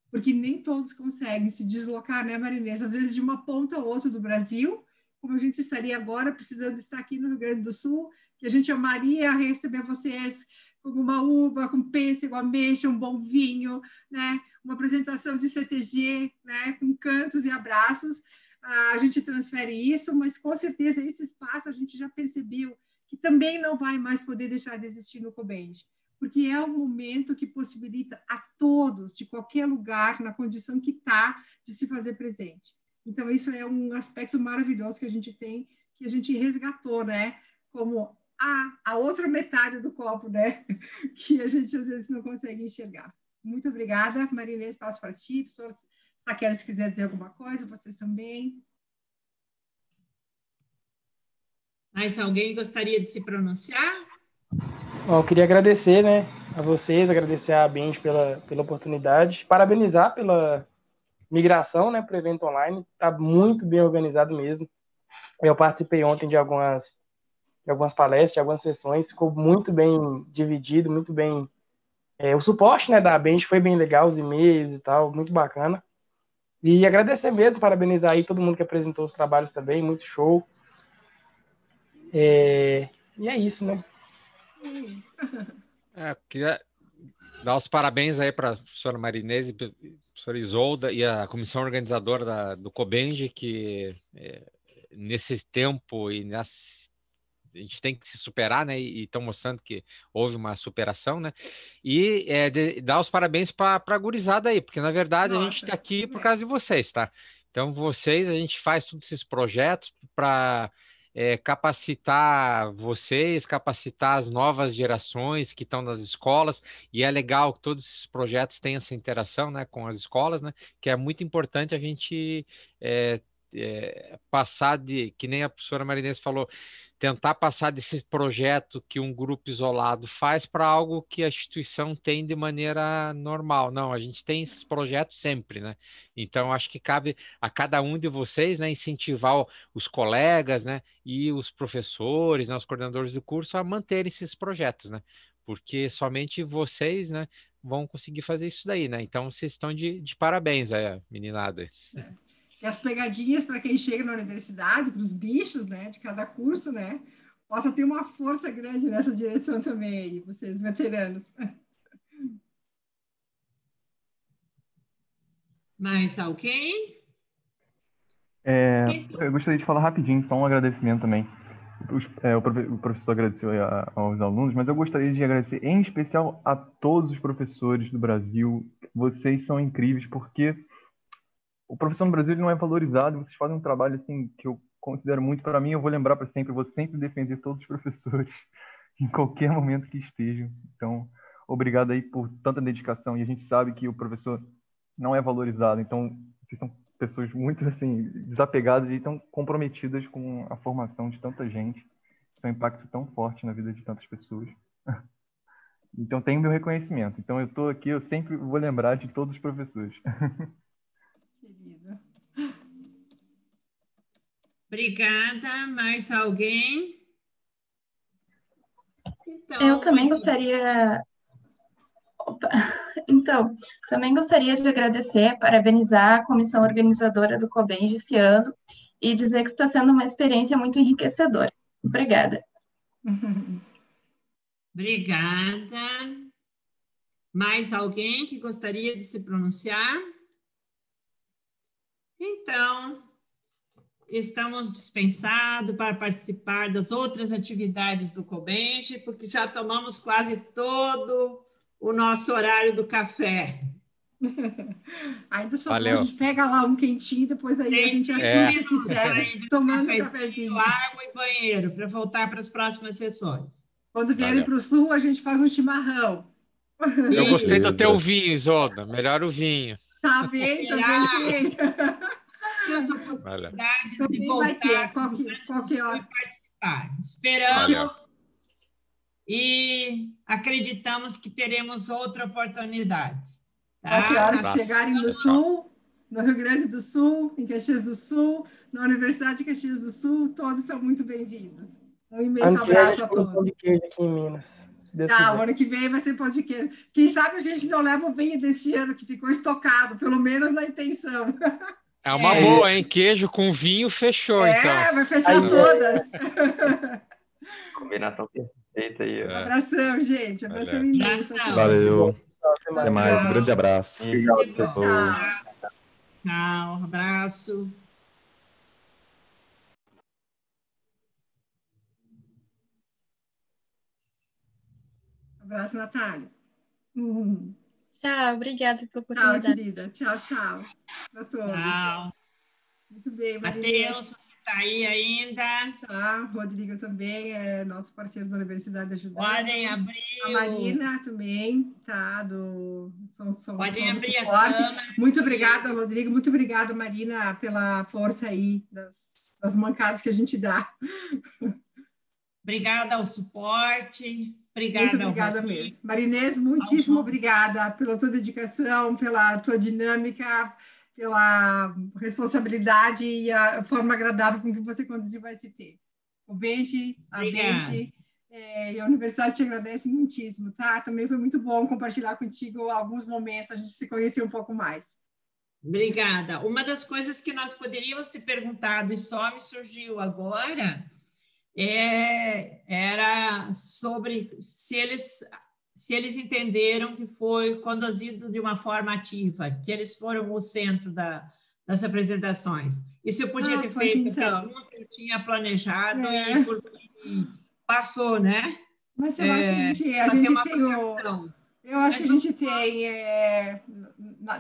porque nem todos conseguem se deslocar, né, Marinês? Às vezes de uma ponta a outra do Brasil, como a gente estaria agora precisando estar aqui no Rio Grande do Sul, que a gente amaria receber vocês com uma uva, com pêssego, ameixa, um bom vinho, né? Uma apresentação de CTG, né? Com cantos e abraços. A gente transfere isso, mas com certeza esse espaço a gente já percebeu que também não vai mais poder deixar de existir no Cobenge, porque é um momento que possibilita a todos, de qualquer lugar, na condição que está, de se fazer presente. Então, isso é um aspecto maravilhoso que a gente tem, que a gente resgatou, né? Como a outra metade do copo, né? Que a gente, às vezes, não consegue enxergar. Muito obrigada. Marinês, passo para ti. Professor Saqueri, se quiser dizer alguma coisa, vocês também. Mais alguém gostaria de se pronunciar? Bom, eu queria agradecer, né, a vocês, agradecer a ABENGE pela oportunidade, parabenizar pela migração, né, para o evento online. Está muito bem organizado mesmo. Eu participei ontem de algumas palestras, de algumas sessões, ficou muito bem dividido, muito bem. O suporte, né, da ABENGE foi bem legal, os e-mails e tal, muito bacana. E agradecer mesmo, parabenizar aí todo mundo que apresentou os trabalhos também, muito show. E é isso, né? Queria dar os parabéns aí para a professora Marinês e a professora Isolda e a comissão organizadora do Cobenge, que nesse tempo e a gente tem que se superar, né? E estão mostrando que houve uma superação, né? E dar os parabéns para a gurizada aí, porque na verdade a gente está aqui por causa de vocês, tá? Então, a gente faz todos esses projetos para capacitar vocês, capacitar as novas gerações que estão nas escolas, e é legal que todos esses projetos tenham essa interação, né, com as escolas, né, que é muito importante a gente passar que nem a professora Marinês falou, tentar passar desse projeto que um grupo isolado faz para algo que a instituição tem de maneira normal. Não, a gente tem esses projetos sempre, né? Então, acho que cabe a cada um de vocês, né, incentivar os colegas, né, e os professores, né, os coordenadores do curso a manterem esses projetos, né? Porque somente vocês, né, vão conseguir fazer isso daí, né? Então, vocês estão de parabéns, meninada. E as pegadinhas para quem chega na universidade, para os bichos, né, de cada curso, né, possa ter uma força grande nessa direção também, vocês veteranos. Mais alguém? Eu gostaria de falar rapidinho, só um agradecimento também. O professor agradeceu aos alunos, mas eu gostaria de agradecer em especial a todos os professores do Brasil. Vocês são incríveis, porque o professor no Brasil ele não é valorizado. Vocês fazem um trabalho assim que eu considero muito. Para mim, eu vou lembrar para sempre. Eu vou sempre defender todos os professores em qualquer momento que estejam. Então, obrigado aí por tanta dedicação. E a gente sabe que o professor não é valorizado. Então, vocês são pessoas muito assim desapegadas e tão comprometidas com a formação de tanta gente. Isso é um impacto tão forte na vida de tantas pessoas. Então, tem meu reconhecimento. Então, eu estou aqui, eu sempre vou lembrar de todos os professores. Querida. Obrigada. Mais alguém? Então, eu também gostaria... Então, também gostaria de agradecer, parabenizar a comissão organizadora do COBENJ esse ano e dizer que está sendo uma experiência muito enriquecedora. Obrigada. Obrigada. Mais alguém que gostaria de se pronunciar? Então, estamos dispensados para participar das outras atividades do COBENJ, porque já tomamos quase todo o nosso horário do café. Ainda só a gente pega lá um quentinho, depois aí a gente assiste o que serve, tomando um cafezinho. Água e banheiro, para voltar para as próximas sessões. Quando vierem para o sul, a gente faz um chimarrão. Eu gostei do teu vinho, Isolda. Melhor o vinho. Tá bem, também tem. As oportunidades de voltar qualquer hora. Participar. Esperamos e acreditamos que teremos outra oportunidade. Tá? Qualquer hora que chegarem no Sul, no Rio Grande do Sul, em Caxias do Sul, na Universidade de Caxias do Sul, todos são muito bem-vindos. Um imenso abraço a todos. Pão de queijo aqui em Minas. Tá, o ano que vem vai ser pão de queijo. Quem sabe a gente não leva o vinho deste ano, que ficou estocado, pelo menos na intenção. É uma boa, hein? Queijo com vinho fechou, então. Vai fechar todas. Combinação perfeita aí. Abração, gente. Abração imenso. Valeu. Até mais. Grande abraço. Tchau. Tchau. Abraço. Abraço, Natália. Tchau, obrigada pela oportunidade. Tchau, querida. Tchau, tchau. Para todos. Tchau. Muito bem, Matheus, você está aí ainda? Tá, Rodrigo também é nosso parceiro da Universidade Ajudando. Podem abrir. A Marina também, tá? Podem abrir a câmera. Muito obrigada, Rodrigo. Muito obrigada, Marina, pela força aí das mancadas que a gente dá. Obrigada ao suporte. Muito obrigada mesmo. Marinês, muitíssimo obrigada pela tua dedicação, pela tua dinâmica, pela responsabilidade e a forma agradável com que você conduziu o ST. O Benji, a Benji e a Universidade te agradecem muitíssimo, tá? Também foi muito bom compartilhar contigo alguns momentos, a gente se conhecer um pouco mais. Obrigada. Uma das coisas que nós poderíamos ter perguntado e só me surgiu agora era sobre se eles entenderam que foi conduzido de uma forma ativa, que eles foram o centro das apresentações. Isso eu podia ter feito a pergunta, eu tinha planejado e por fim passou, né? Mas eu acho que a gente tem eu acho que a gente tem,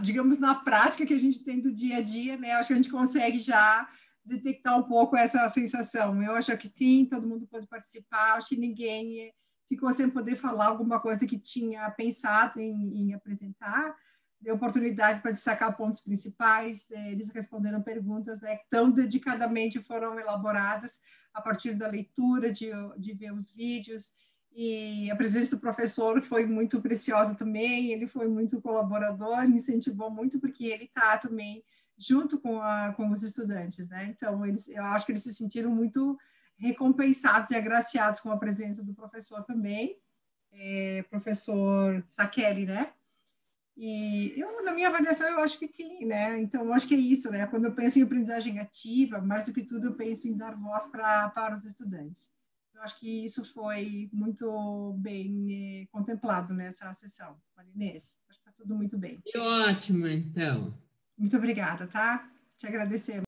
digamos, na prática que a gente tem do dia a dia, né? Acho que a gente consegue já detectar um pouco essa sensação. Eu acho que sim, todo mundo pode participar, acho que ninguém ficou sem poder falar alguma coisa que tinha pensado em apresentar. deu oportunidade para destacar pontos principais, eles responderam perguntas, né, que tão dedicadamente foram elaboradas a partir da leitura, de ver os vídeos, e a presença do professor foi muito preciosa também, ele foi muito colaborador, me incentivou muito, porque ele está também junto com os estudantes, né? Então, eu acho que eles se sentiram muito recompensados e agraciados com a presença do professor também, professor Sakeli, né? E na minha avaliação, eu acho que sim, né? Então, eu acho que é isso, né? Quando eu penso em aprendizagem ativa, mais do que tudo, eu penso em dar voz para os estudantes. Eu acho que isso foi muito bem contemplado nessa sessão, Marinês. Acho que está tudo muito bem. Que ótimo, então. Muito obrigada, tá? Te agradecemos.